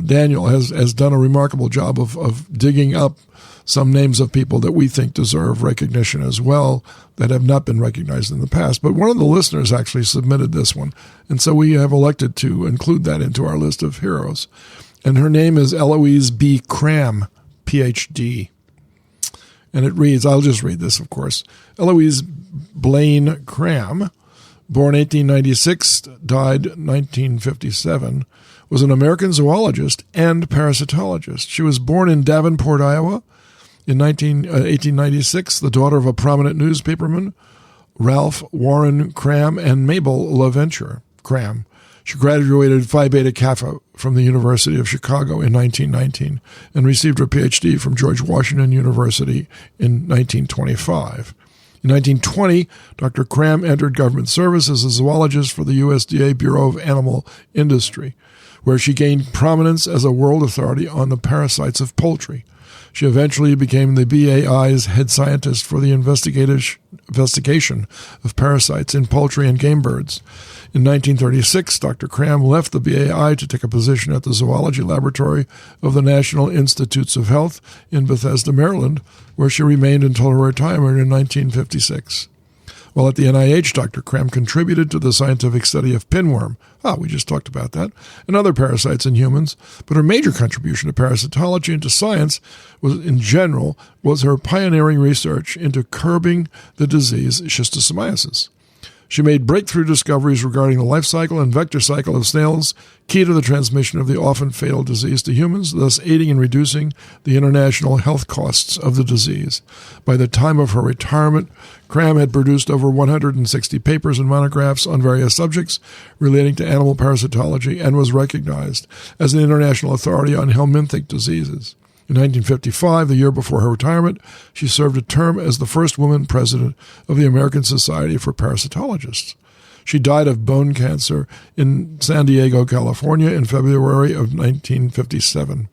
Speaker 2: Daniel has done a remarkable job of digging up some names of people that we think deserve recognition as well that have not been recognized in the past. But one of the listeners actually submitted this one, and so we have elected to include that into our list of heroes. And her name is Eloise B. Cram, Ph.D. And it reads, I'll just read this, of course. Eloise Blaine Cram, born 1896, died 1957, was an American zoologist and parasitologist. She was born in Davenport, Iowa in 1896, the daughter of a prominent newspaperman, Ralph Warren Cram and Mabel LaVenture Cram. She graduated Phi Beta Kappa from the University of Chicago in 1919 and received her Ph.D. from George Washington University in 1925. In 1920, Dr. Cram entered government service as a zoologist for the USDA Bureau of Animal Industry, where she gained prominence as a world authority on the parasites of poultry. She eventually became the BAI's head scientist for the investigation of parasites in poultry and game birds. In 1936, Dr. Cram left the BAI to take a position at the Zoology Laboratory of the National Institutes of Health in Bethesda, Maryland, where she remained until her retirement in 1956. While at the NIH, Dr. Cram contributed to the scientific study of pinworm, we just talked about that, and other parasites in humans, but her major contribution to parasitology and to science was her pioneering research into curbing the disease schistosomiasis. She made breakthrough discoveries regarding the life cycle and vector cycle of snails, key to the transmission of the often fatal disease to humans, thus aiding in reducing the international health costs of the disease. By the time of her retirement, Cram had produced over 160 papers and monographs on various subjects relating to animal parasitology and was recognized as an international authority on helminthic diseases. In 1955, the year before her retirement, she served a term as the first woman president of the American Society for Parasitologists. She died of bone cancer in San Diego, California in February of 1957.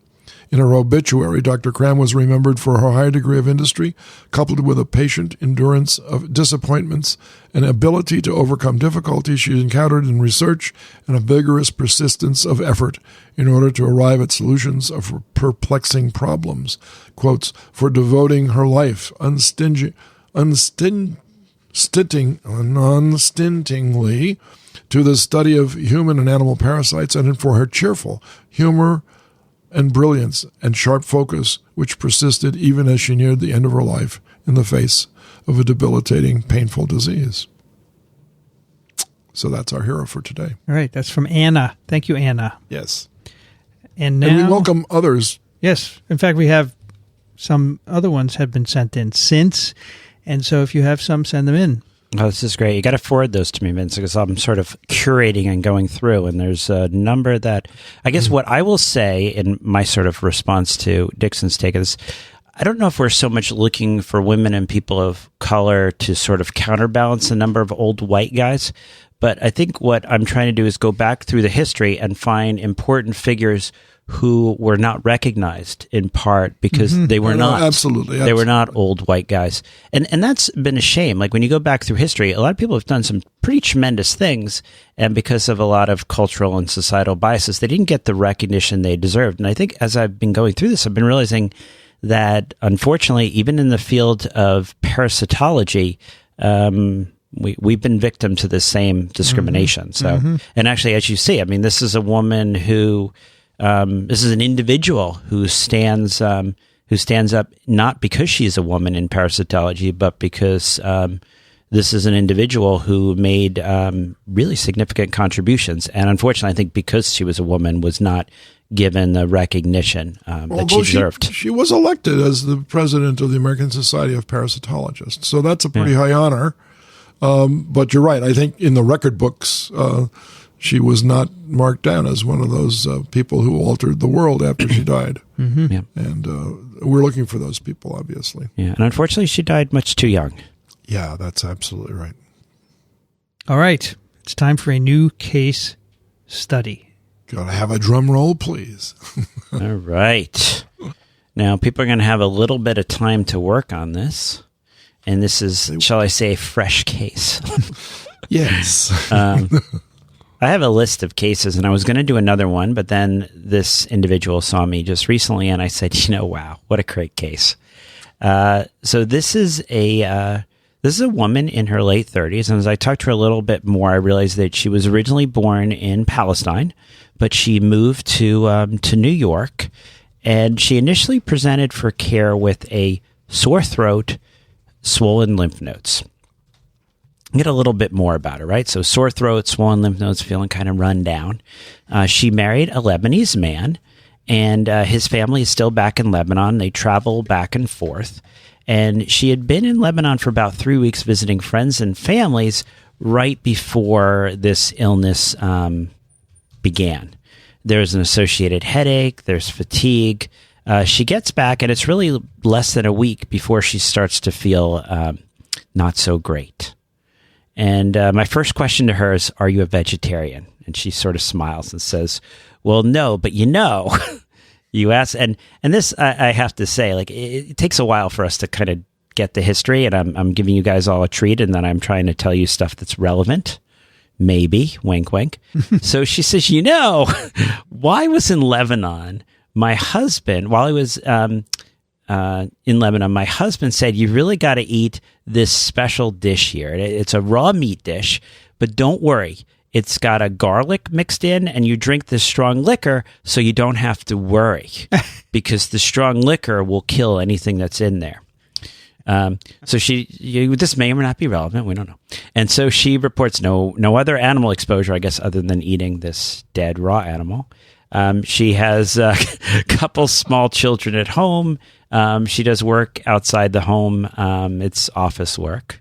Speaker 2: In her obituary, Dr. Cram was remembered for her high degree of industry, coupled with a patient endurance of disappointments, an ability to overcome difficulties she encountered in research, and a vigorous persistence of effort in order to arrive at solutions of perplexing problems. Quotes, for devoting her life unstintingly to the study of human and animal parasites, and for her cheerful humor and brilliance and sharp focus, which persisted even as she neared the end of her life in the face of a debilitating, painful disease. So that's our hero for today.
Speaker 1: All right, that's from Anna. Thank you, Anna.
Speaker 2: Yes.
Speaker 1: And now,
Speaker 2: and we welcome others.
Speaker 1: Yes. In fact, we have some other ones have been sent in since, and so if you have some, send them in.
Speaker 3: Oh, this is great. You got to forward those to me, Vince, because I'm sort of curating and going through, and there's a number that, I guess what I will say in my sort of response to Dickson's take is, I don't know if we're so much looking for women and people of color to sort of counterbalance the number of old white guys, but I think what I'm trying to do is go back through the history and find important figures who were not recognized in part because they were not.
Speaker 2: Absolutely.
Speaker 3: They were not old white guys. And that's been a shame. Like when you go back through history, a lot of people have done some pretty tremendous things. And because of a lot of cultural and societal biases, they didn't get the recognition they deserved. And I think as I've been going through this, I've been realizing that unfortunately, even in the field of parasitology, we've been victim to the same discrimination. So, and actually, as you see, I mean, this is a woman who, this is an individual who stands up not because she's a woman in parasitology, but because this is an individual who made really significant contributions. And unfortunately, I think because she was a woman, was not given the recognition that she deserved.
Speaker 2: She was elected as the president of the American Society of Parasitologists, so that's a pretty high honor. But you're right. I think in the record books, she was not marked down as one of those people who altered the world after she died.
Speaker 3: Yeah.
Speaker 2: And we're looking for those people, obviously.
Speaker 3: Yeah, and unfortunately, she died much too young.
Speaker 2: Yeah, that's absolutely right.
Speaker 1: All right. It's time for a new case study.
Speaker 2: Gotta have a drum roll, please.
Speaker 3: All right. Now, people are going to have a little bit of time to work on this. And this is, shall I say, a fresh case.
Speaker 2: Yes.
Speaker 3: I have a list of cases, and I was going to do another one, but then this individual saw me just recently, and I said, wow, what a great case. So this is a woman in her late 30s, and as I talked to her a little bit more, I realized that she was originally born in Palestine, but she moved to New York, and she initially presented for care with a sore throat, swollen lymph nodes. Get a little bit more about her, right? So sore throat, swollen lymph nodes, feeling kind of run down. She married a Lebanese man, and his family is still back in Lebanon. They travel back and forth. And she had been in Lebanon for about 3 weeks visiting friends and families right before this illness began. There's an associated headache. There's fatigue. She gets back, and it's really less than a week before she starts to feel not so great. And my first question to her is, are you a vegetarian? And she sort of smiles and says, well, no, but you ask, and this, I have to say, like, it takes a while for us to kind of get the history, and I'm giving you guys all a treat, and then I'm trying to tell you stuff that's relevant. Maybe, wink, wink. So she says, while I was in Lebanon, my husband, while I was in Lebanon, my husband said, you really got to eat this special dish here. It's a raw meat dish, but don't worry. It's got a garlic mixed in, and you drink this strong liquor so you don't have to worry because the strong liquor will kill anything that's in there. So this may or may not be relevant. We don't know. And so she reports no other animal exposure, I guess, other than eating this dead raw animal. She has a couple small children at home. She does work outside the home. It's office work.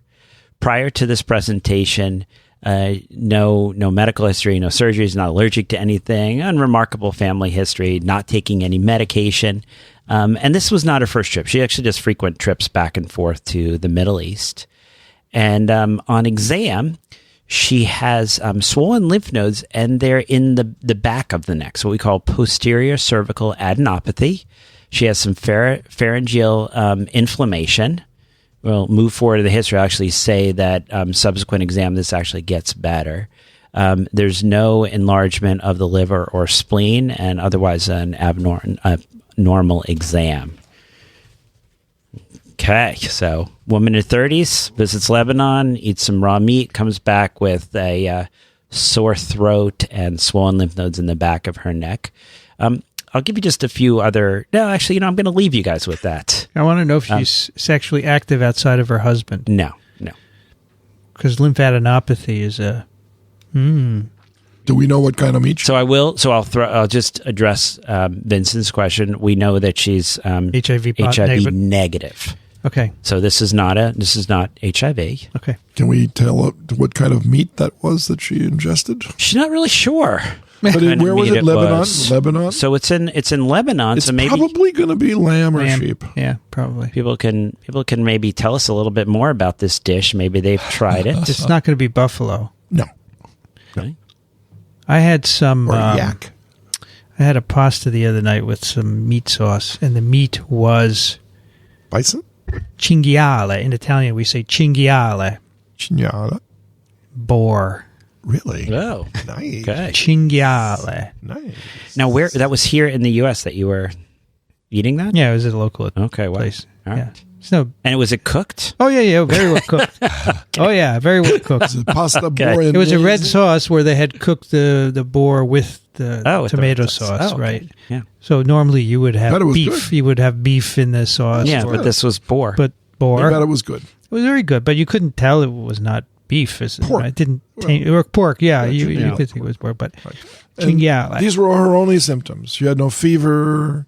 Speaker 3: Prior to this presentation, no medical history, no surgeries, not allergic to anything, unremarkable family history, not taking any medication. And this was not her first trip. She actually does frequent trips back and forth to the Middle East. And on exam, she has swollen lymph nodes, and they're in the back of the neck, so what we call posterior cervical adenopathy. She has some pharyngeal inflammation. We'll move forward to the history. I'll actually say that subsequent exam, this actually gets better. There's no enlargement of the liver or spleen, and otherwise an abnormal exam. Okay, so woman in her 30s, visits Lebanon, eats some raw meat, comes back with a sore throat and swollen lymph nodes in the back of her neck. I'll give you just a few other... No, actually, I'm going to leave you guys with that.
Speaker 1: I want to know if she's sexually active outside of her husband.
Speaker 3: No.
Speaker 1: Because lymphadenopathy is a...
Speaker 2: Do we know what kind of meat?
Speaker 3: I'll just address Vincent's question. We know that she's
Speaker 1: HIV
Speaker 3: negative.
Speaker 1: Okay.
Speaker 3: So this is not HIV.
Speaker 1: Okay.
Speaker 2: Can we tell what kind of meat that was that she ingested?
Speaker 3: She's not really sure.
Speaker 2: But where was it? Lebanon?
Speaker 3: So it's in Lebanon.
Speaker 2: It's
Speaker 3: so maybe
Speaker 2: probably going to be lamb or sheep.
Speaker 1: Yeah, probably.
Speaker 3: People can maybe tell us a little bit more about this dish. Maybe they've tried it.
Speaker 1: It's not going to be buffalo.
Speaker 2: No.
Speaker 3: Okay.
Speaker 1: I had some...
Speaker 2: Or yak.
Speaker 1: I had a pasta the other night with some meat sauce, and the meat was...
Speaker 2: Bison?
Speaker 1: Cinghiale. In Italian, we say cinghiale.
Speaker 2: Cinghiale.
Speaker 1: Boar.
Speaker 2: Really?
Speaker 3: Oh,
Speaker 2: nice.
Speaker 3: Okay.
Speaker 2: Nice.
Speaker 1: Cinghiale.
Speaker 3: Now, where that was here in the U.S. that you were eating that?
Speaker 1: Yeah, it was at a local
Speaker 3: Wow.
Speaker 1: place.
Speaker 3: All right.
Speaker 1: Yeah. So,
Speaker 3: and was it cooked?
Speaker 1: oh, yeah, very well cooked. Oh, yeah, very well cooked.
Speaker 2: It's a pasta
Speaker 3: Okay.
Speaker 2: bolognese.
Speaker 1: It was a red sauce where they had cooked the boar with the
Speaker 3: with
Speaker 1: tomato
Speaker 3: the
Speaker 1: sauce,
Speaker 3: sauce. Oh, okay.
Speaker 1: right?
Speaker 3: Yeah.
Speaker 1: So normally you would have
Speaker 2: Bet it was
Speaker 1: beef.
Speaker 2: good.
Speaker 1: You would have beef in the sauce.
Speaker 3: Yeah, but this was boar.
Speaker 1: But boar.
Speaker 2: I bet it was good.
Speaker 1: It was very good, but you couldn't tell it was not beef.
Speaker 2: Pork.
Speaker 1: It didn't taint, or pork, yeah. You
Speaker 2: cinghiale.
Speaker 1: could think it was pork, but
Speaker 2: And
Speaker 1: cinghiale.
Speaker 2: these were her only symptoms. She had no fever.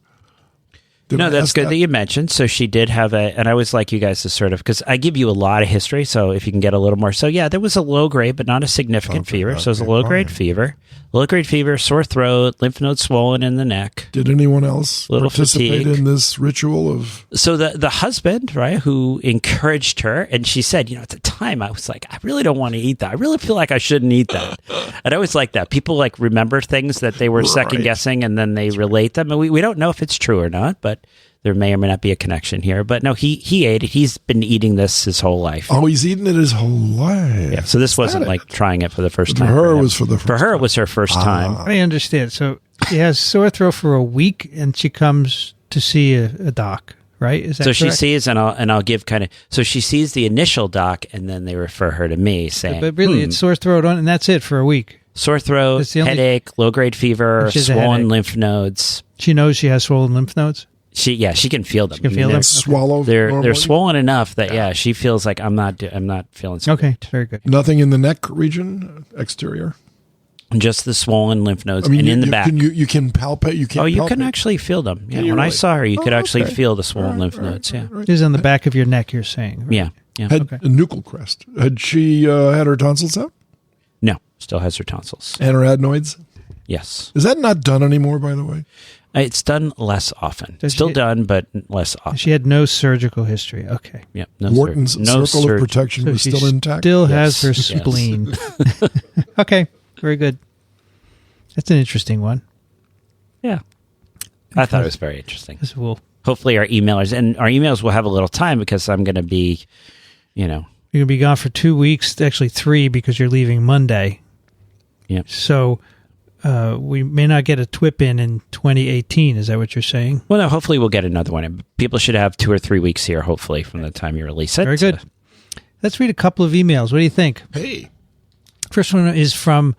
Speaker 2: Did I
Speaker 3: No, that's
Speaker 2: ask
Speaker 3: good that you mentioned. So she did have and I always like you guys to sort of, because I give you a lot of history, so if you can get a little more. So yeah, there was a low grade, but not a significant fever. So it was a low grade fever. Low grade fever, sore throat, lymph nodes swollen in the neck.
Speaker 2: Did anyone else
Speaker 3: Little
Speaker 2: participate
Speaker 3: fatigue.
Speaker 2: in this ritual of...
Speaker 3: So the husband, right, who encouraged her, and she said, at the time I was like, I really don't want to eat that. I really feel like I shouldn't eat that. And I always like that. People like remember things that they were second guessing, and then they relate them. And we don't know if it's true or not, but there may or may not be a connection here. But no, he ate it. He's been eating this his whole life.
Speaker 2: Oh, he's eaten it his whole life.
Speaker 3: Yeah, so this wasn't like trying it for the first
Speaker 2: For
Speaker 3: time.
Speaker 2: her, it
Speaker 3: him.
Speaker 2: was for the first
Speaker 3: For her,
Speaker 2: time.
Speaker 3: it was her first time.
Speaker 1: I understand. So she has sore throat for a week, and she comes to see a doc, right? Is that
Speaker 3: So she
Speaker 1: correct?
Speaker 3: sees, and I'll give kind of. So she sees the initial doc, and then they refer her to me, saying,
Speaker 1: But really, it's sore throat, and that's it for a week.
Speaker 3: sore throat,
Speaker 1: That's the only-
Speaker 3: headache, low grade fever,
Speaker 1: She has a
Speaker 3: swollen
Speaker 1: headache.
Speaker 3: lymph nodes.
Speaker 1: She knows she has swollen lymph nodes.
Speaker 3: She can feel them.
Speaker 1: She can feel them?
Speaker 3: They're-
Speaker 2: Swallow.
Speaker 3: They're
Speaker 2: normally?
Speaker 3: swollen enough that she feels like I'm not feeling so
Speaker 1: Okay,
Speaker 3: good.
Speaker 1: very good.
Speaker 2: Nothing in the neck region, exterior.
Speaker 3: Just the swollen lymph nodes,
Speaker 2: I mean,
Speaker 3: and in the back.
Speaker 2: You can palpate. You can.
Speaker 3: You
Speaker 2: palpate.
Speaker 3: can actually feel them. Yeah,
Speaker 2: Can you
Speaker 3: when I
Speaker 2: really?
Speaker 3: saw her, you could actually
Speaker 2: okay.
Speaker 3: feel the swollen lymph nodes. Yeah,
Speaker 1: This is on the back of your neck, you're saying. Right?
Speaker 3: yeah.
Speaker 2: Had
Speaker 1: Okay.
Speaker 2: a nuchal crest. Had she had her tonsils out
Speaker 3: No, still has her tonsils.
Speaker 2: and her adenoids?
Speaker 3: Yes.
Speaker 2: Is that not done anymore? By the way,
Speaker 3: It's done less often. Still done, but less often.
Speaker 1: She had no surgical history. Okay.
Speaker 3: Yeah.
Speaker 2: Wharton's circle of protection was still intact.
Speaker 1: Still has her spleen. Okay. Very good. That's an interesting one.
Speaker 3: Yeah. I thought it was very interesting.
Speaker 1: Hopefully
Speaker 3: our emails will have a little time because I'm going to be,
Speaker 1: You're going to be gone for 2 weeks, actually 3 because you're leaving Monday.
Speaker 3: Yeah.
Speaker 1: So we may not get a TWiP in 2018. Is that what you're saying?
Speaker 3: Well, no, hopefully we'll get another one. People should have 2 or 3 weeks here, hopefully, from the time you release it.
Speaker 1: Very good. Let's read a couple of emails. What do you think?
Speaker 2: Hey.
Speaker 1: First one is from,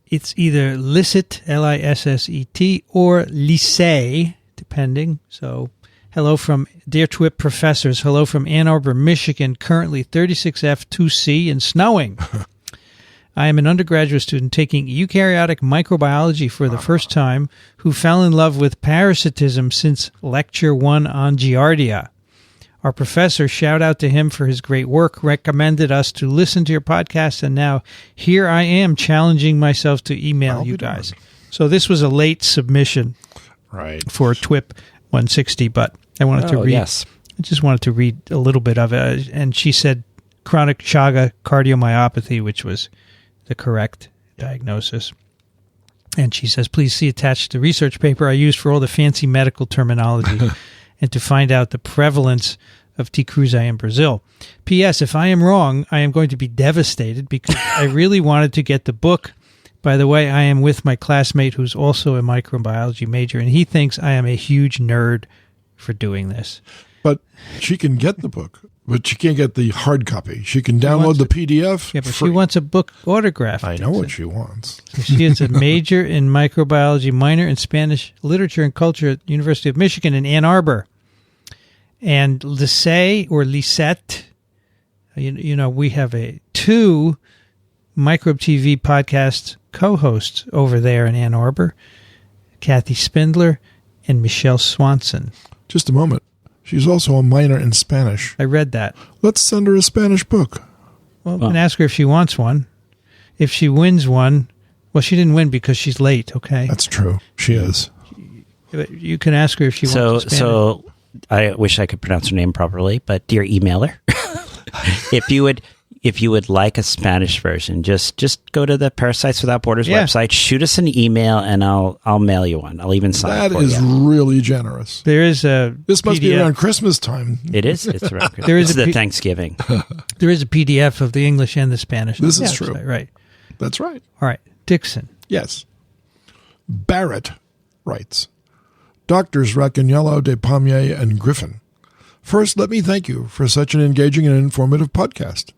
Speaker 1: it's either Lisset, Lisset, or Lycée, depending. So, hello from Dear TWiP professors. Hello from Ann Arbor, Michigan, currently 36F2C and snowing. I am an undergraduate student taking eukaryotic microbiology for the first time who fell in love with parasitism since Lecture 1 on Giardia. Our professor, shout out to him for his great work, recommended us to listen to your podcast, and now here I am challenging myself to email you guys. So this was a late submission for TWiP 160, but I wanted to read.
Speaker 3: Yes.
Speaker 1: I just wanted to read a little bit of it, and she said chronic Chaga cardiomyopathy, which was the correct diagnosis. And she says, please see attached the research paper I used for all the fancy medical terminology and to find out the prevalence of T. cruzi in Brazil. P.S. If I am wrong, I am going to be devastated because I really wanted to get the book. By the way, I am with my classmate who's also a microbiology major, and he thinks I am a huge nerd for doing this.
Speaker 2: But she can get the book, but she can't get the hard copy. She can download the PDF.
Speaker 1: Yeah, but she wants a book autograph.
Speaker 2: I know what she wants.
Speaker 1: She is a major in microbiology, minor in Spanish literature and culture at the University of Michigan in Ann Arbor. And Lycée or Lisette, we have 2 Microbe TV podcast co-hosts over there in Ann Arbor, Kathy Spindler and Michelle Swanson.
Speaker 2: Just a moment. She's also a minor in Spanish.
Speaker 1: I read that.
Speaker 2: Let's send her a Spanish book.
Speaker 1: Well, we can ask her if she wants one. If she wins one, well, she didn't win because she's late, okay?
Speaker 2: That's true. She is.
Speaker 1: You can ask her if she wants Spanish.
Speaker 3: So I wish I could pronounce her name properly, but dear emailer, if you would like a Spanish version, just go to the Parasites Without Borders website, shoot us an email, and I'll mail you one. I'll even sign it for you.
Speaker 2: That is really generous.
Speaker 1: There is a
Speaker 2: This must be around Christmas time.
Speaker 3: It is. It's around Christmas. There is the Thanksgiving.
Speaker 1: There is a PDF of the English and the Spanish.
Speaker 2: This is true.
Speaker 1: Right.
Speaker 2: That's right.
Speaker 1: All right. Dickson.
Speaker 2: Yes. Barrett writes, Doctors Racaniello, Despommier, and Griffin. First, let me thank you for such an engaging and informative podcast.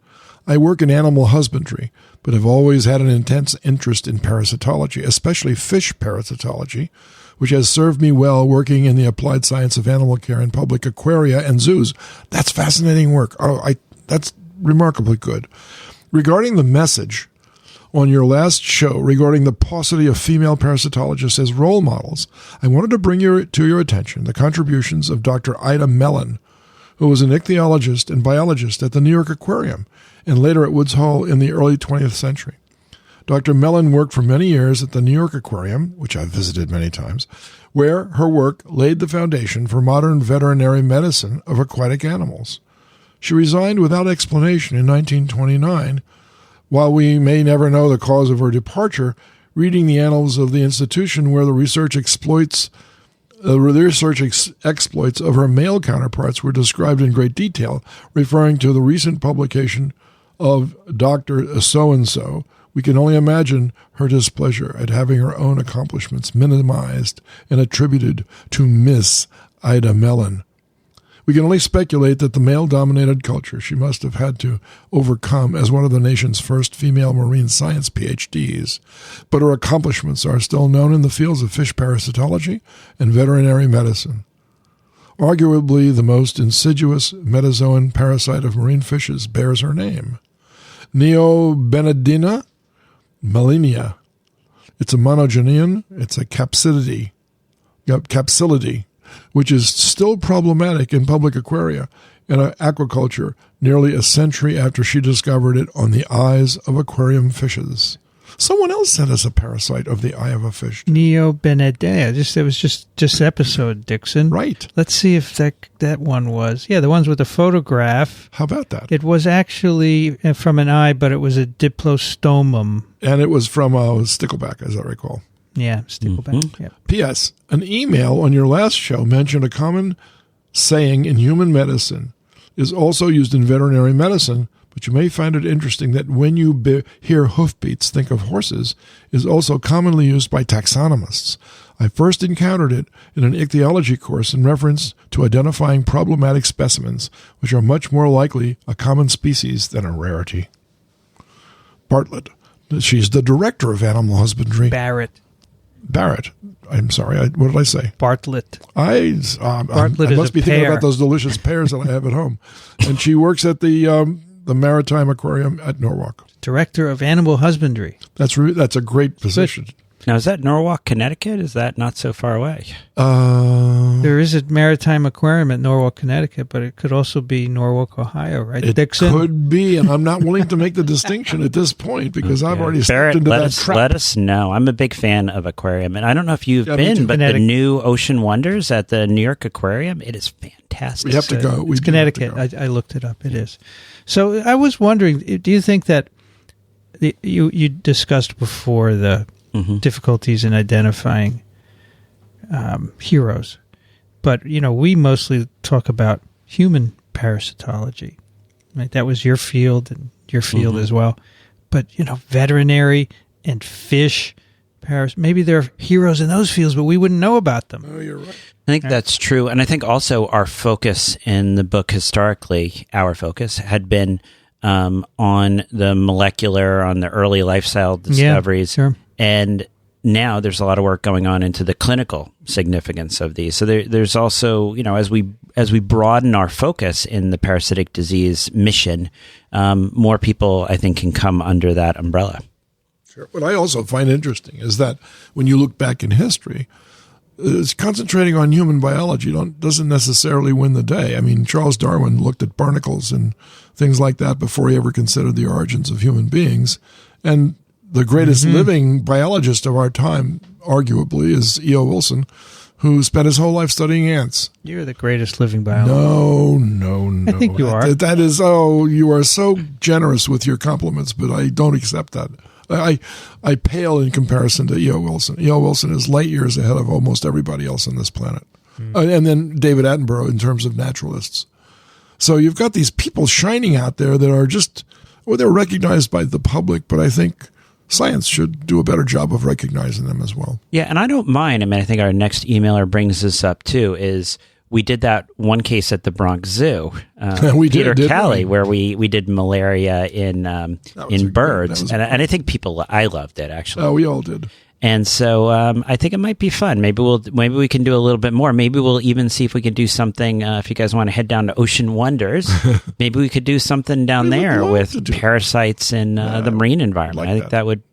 Speaker 2: I work in animal husbandry, but have always had an intense interest in parasitology, especially fish parasitology, which has served me well working in the applied science of animal care in public aquaria and zoos. That's fascinating work. That's remarkably good. Regarding the message on your last show regarding the paucity of female parasitologists as role models, I wanted to bring to your attention the contributions of Dr. Ida Mellon, who was an ichthyologist and biologist at the New York Aquarium and later at Woods Hole in the early 20th century. Dr. Mellon worked for many years at the New York Aquarium, which I've visited many times, where her work laid the foundation for modern veterinary medicine of aquatic animals. She resigned without explanation in 1929. While we may never know the cause of her departure, reading the annals of the institution where the research exploits of her male counterparts were described in great detail, referring to the recent publication of Dr. So-and-so, we can only imagine her displeasure at having her own accomplishments minimized and attributed to Miss Ida Mellon. We can only speculate that the male-dominated culture she must have had to overcome as one of the nation's first female marine science PhDs, but her accomplishments are still known in the fields of fish parasitology and veterinary medicine. Arguably the most insidious metazoan parasite of marine fishes bears her name, Neobenedina malinia. It's a monogenean, it's a capsilidae, which is still problematic in public aquaria and aquaculture nearly a century after she discovered it on the eyes of aquarium fishes. Someone else sent us a parasite of the eye of a fish.
Speaker 1: Neobenedea. It was just episode, Dickson.
Speaker 2: Right.
Speaker 1: Let's see if that one was. Yeah, the ones with the photograph.
Speaker 2: How about that?
Speaker 1: It was actually from an eye, but it was a diplostomum.
Speaker 2: And it was from stickleback, as I recall.
Speaker 1: Yeah, stickleback.
Speaker 3: Mm-hmm.
Speaker 1: Yep.
Speaker 2: P.S. An email on your last show mentioned a common saying in human medicine is also used in veterinary medicine, but you may find it interesting that when you hear hoofbeats, think of horses, is also commonly used by taxonomists. I first encountered it in an ichthyology course in reference to identifying problematic specimens, which are much more likely a common species than a rarity. Bartlett. She's the director of animal husbandry.
Speaker 1: Barrett.
Speaker 2: I'm sorry. What did I say?
Speaker 1: Bartlett.
Speaker 2: I must be thinking about those delicious pears that I have at home. And she works at the Maritime Aquarium at Norwalk.
Speaker 1: Director of Animal Husbandry.
Speaker 2: That's a great position.
Speaker 3: Now, is that Norwalk, Connecticut? Is that not so far away?
Speaker 1: There is a Maritime Aquarium at Norwalk, Connecticut, but it could also be Norwalk, Ohio, right, Dickson?
Speaker 2: It could be, and I'm not willing to make the distinction at this point because I've already stepped into that trap.
Speaker 3: Let us know. I'm a big fan of aquarium, and I don't know if you've been, but the new Ocean Wonders at the New York Aquarium, it is fantastic.
Speaker 2: We have to go.
Speaker 1: It's Connecticut. I looked it up. It is. So I was wondering, do you think that you discussed before the difficulties in identifying heroes, but we mostly talk about human parasitology, right? That was your field and your field as well. But veterinary and fish maybe there are heroes in those fields, but we wouldn't know about them.
Speaker 2: Oh, you're right.
Speaker 3: I think that's true, and I think also our focus in the book historically, our focus had been on the molecular, on the early lifestyle discoveries, and now there's a lot of work going on into the clinical significance of these. So there's also, as we broaden our focus in the parasitic disease mission, more people, I think, can come under that umbrella.
Speaker 2: Sure. What I also find interesting is that when you look back in history, concentrating on human biology doesn't necessarily win the day. I mean, Charles Darwin looked at barnacles and things like that before he ever considered the origins of human beings. And the greatest living biologist of our time, arguably, is E.O. Wilson, who spent his whole life studying ants.
Speaker 1: You're the greatest living biologist.
Speaker 2: No.
Speaker 1: I think you are.
Speaker 2: That is, you are so generous with your compliments, but I don't accept that. I pale in comparison to E.O. Wilson. E.O. Wilson is light years ahead of almost everybody else on this planet. And then David Attenborough in terms of naturalists. So you've got these people shining out there that are they're recognized by the public, but I think science should do a better job of recognizing them as well.
Speaker 3: Yeah, and I don't mind. I mean, I think our next emailer brings this up too, is we did that one case at the Bronx Zoo, Peter Cali, where we did malaria in birds, and I think I loved it, actually.
Speaker 2: Oh, we all did.
Speaker 3: And so I think it might be fun. Maybe we can do a little bit more. Maybe we'll even see if we can do something. If you guys want to head down to Ocean Wonders, maybe we could do something down there with parasites in the marine environment. I think that would.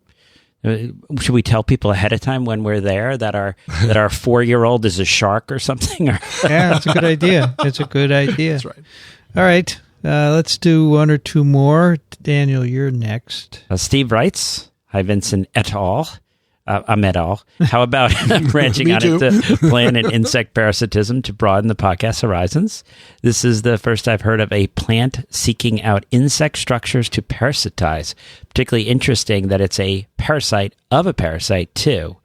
Speaker 3: Should we tell people ahead of time when we're there that our 4-year-old is a shark or something?
Speaker 1: Yeah, that's a good idea. It's a good idea.
Speaker 2: That's right.
Speaker 1: All right, let's do one or two more. Daniel, you're next.
Speaker 3: Steve writes, "Hi, Vincent et al. I'm et al. How about branching out into plant and insect parasitism to broaden the podcast horizons? This is the first I've heard of a plant seeking out insect structures to parasitize. Particularly interesting that it's a parasite of a parasite, too.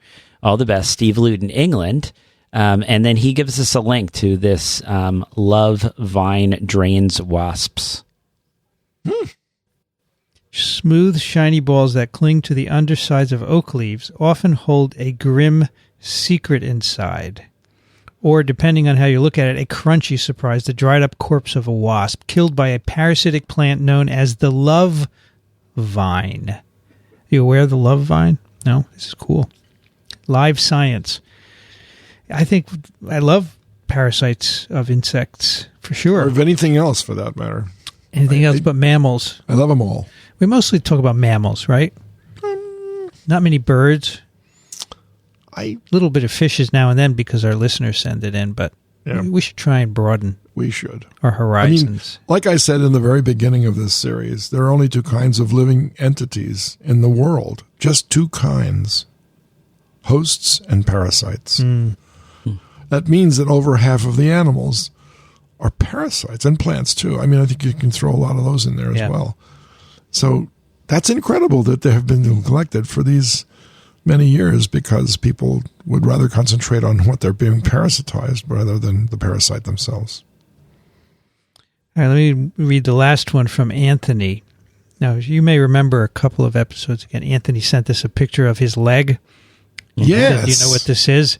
Speaker 3: All the best, Steve Luton, England." And then he gives us a link to this love vine drains wasps.
Speaker 1: Smooth, shiny balls that cling to the undersides of oak leaves often hold a grim secret inside. Or, depending on how you look at it, a crunchy surprise, the dried-up corpse of a wasp killed by a parasitic plant known as the love vine. Are you aware of the love vine? No? This is cool. Live science. I love parasites of insects, for sure.
Speaker 2: Or of anything else, for that matter.
Speaker 1: Anything else but mammals.
Speaker 2: I love them all.
Speaker 1: We mostly talk about mammals, right? Not many birds. A little bit of fishes now and then because our listeners send it in, but we should try and broaden.
Speaker 2: we should.
Speaker 1: Our horizons.
Speaker 2: Like I said in the very beginning of this series, there are only two kinds of living entities in the world. Just two kinds. Hosts and parasites. That means that over half of the animals are parasites, and plants too. I mean, I think you can throw a lot of those in there as well. So that's incredible that they have been neglected for these many years, because people would rather concentrate on what they're being parasitized rather than the parasite themselves.
Speaker 1: All right, let me read the last one from Anthony. Now, you may remember a couple of episodes again, Anthony sent us a picture of his leg.
Speaker 2: Yes.
Speaker 1: Do you know what this is?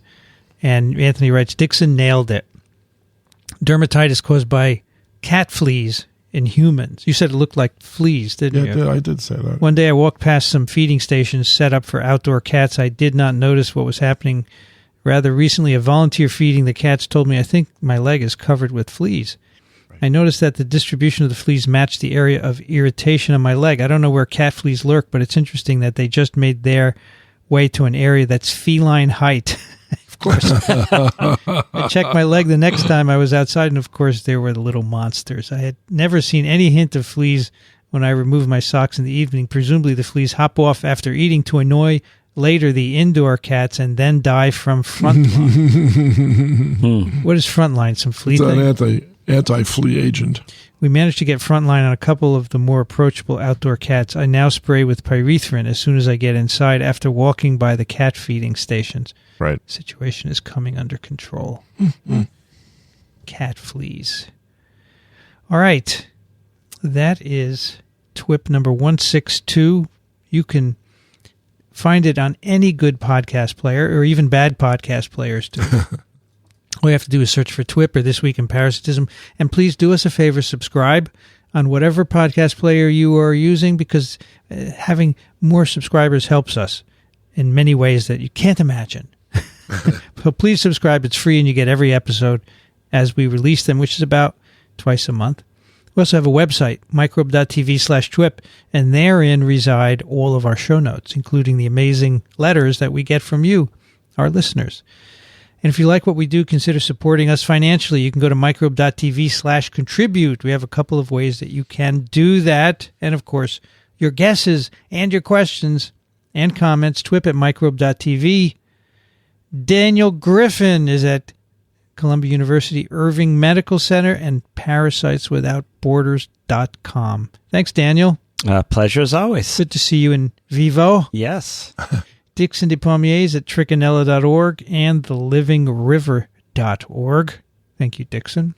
Speaker 1: And Anthony writes, Dickson nailed it. Dermatitis caused by cat fleas in humans. You said it looked like fleas, didn't you?
Speaker 2: Yeah, I did say that.
Speaker 1: One day I walked past some feeding stations set up for outdoor cats. I did not notice what was happening. Rather recently, a volunteer feeding the cats told me, I think my leg is covered with fleas. Right. I noticed that the distribution of the fleas matched the area of irritation on my leg. I don't know where cat fleas lurk, but it's interesting that they just made their way to an area that's feline height. Of course. I checked my leg the next time I was outside, and of course there were the little monsters. I had never seen any hint of fleas when I removed my socks in the evening. Presumably the fleas hop off after eating to annoy later the indoor cats and then die from frontline. What is frontline? Some flea
Speaker 2: it's
Speaker 1: thing?
Speaker 2: an anti-flea agent.
Speaker 1: We managed to get frontline on a couple of the more approachable outdoor cats. I now spray with pyrethrin as soon as I get inside after walking by the cat feeding stations.
Speaker 2: Right.
Speaker 1: The situation is coming under control. Cat fleas. All right. That is TWiP number 162. You can find it on any good podcast player, or even bad podcast players too. All you have to do is search for TWiP or This Week in Parasitism. And please do us a favor, subscribe on whatever podcast player you are using, because having more subscribers helps us in many ways that you can't imagine. So please subscribe. It's free, and you get every episode as we release them, which is about twice a month. We also have a website, microbe.tv/TWiP, and therein reside all of our show notes, including the amazing letters that we get from you, our listeners. And if you like what we do, consider supporting us financially. You can go to microbe.tv/contribute. We have a couple of ways that you can do that. And, of course, your guesses and your questions and comments, TWiP at microbe.tv. Daniel Griffin is at Columbia University Irving Medical Center and parasiteswithoutborders.com. Thanks, Daniel.
Speaker 3: Pleasure as always.
Speaker 1: Good to see you in vivo.
Speaker 3: Yes.
Speaker 1: Dickson Despommier is at Racaniello.org and thelivingriver.org. Thank you, Dickson.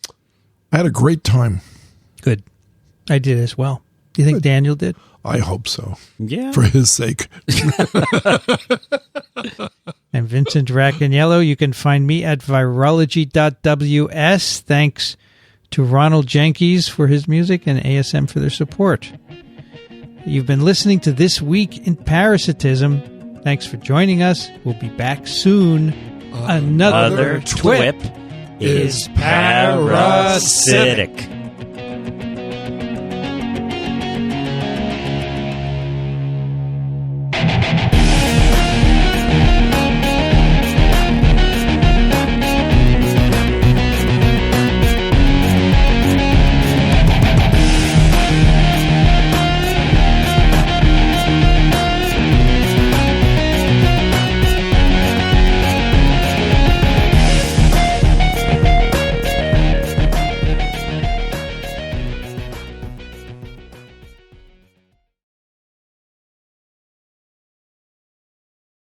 Speaker 2: I had a great time.
Speaker 1: Good. I did as well. Do you think Daniel did?
Speaker 2: I hope so.
Speaker 3: Yeah.
Speaker 2: For his sake.
Speaker 1: I'm Vincent Racaniello. You can find me at virology.ws. Thanks to Ronald Jenkins for his music and ASM for their support. You've been listening to This Week in Parasitism. Thanks for joining us. We'll be back soon. Another TWiP
Speaker 3: is parasitic.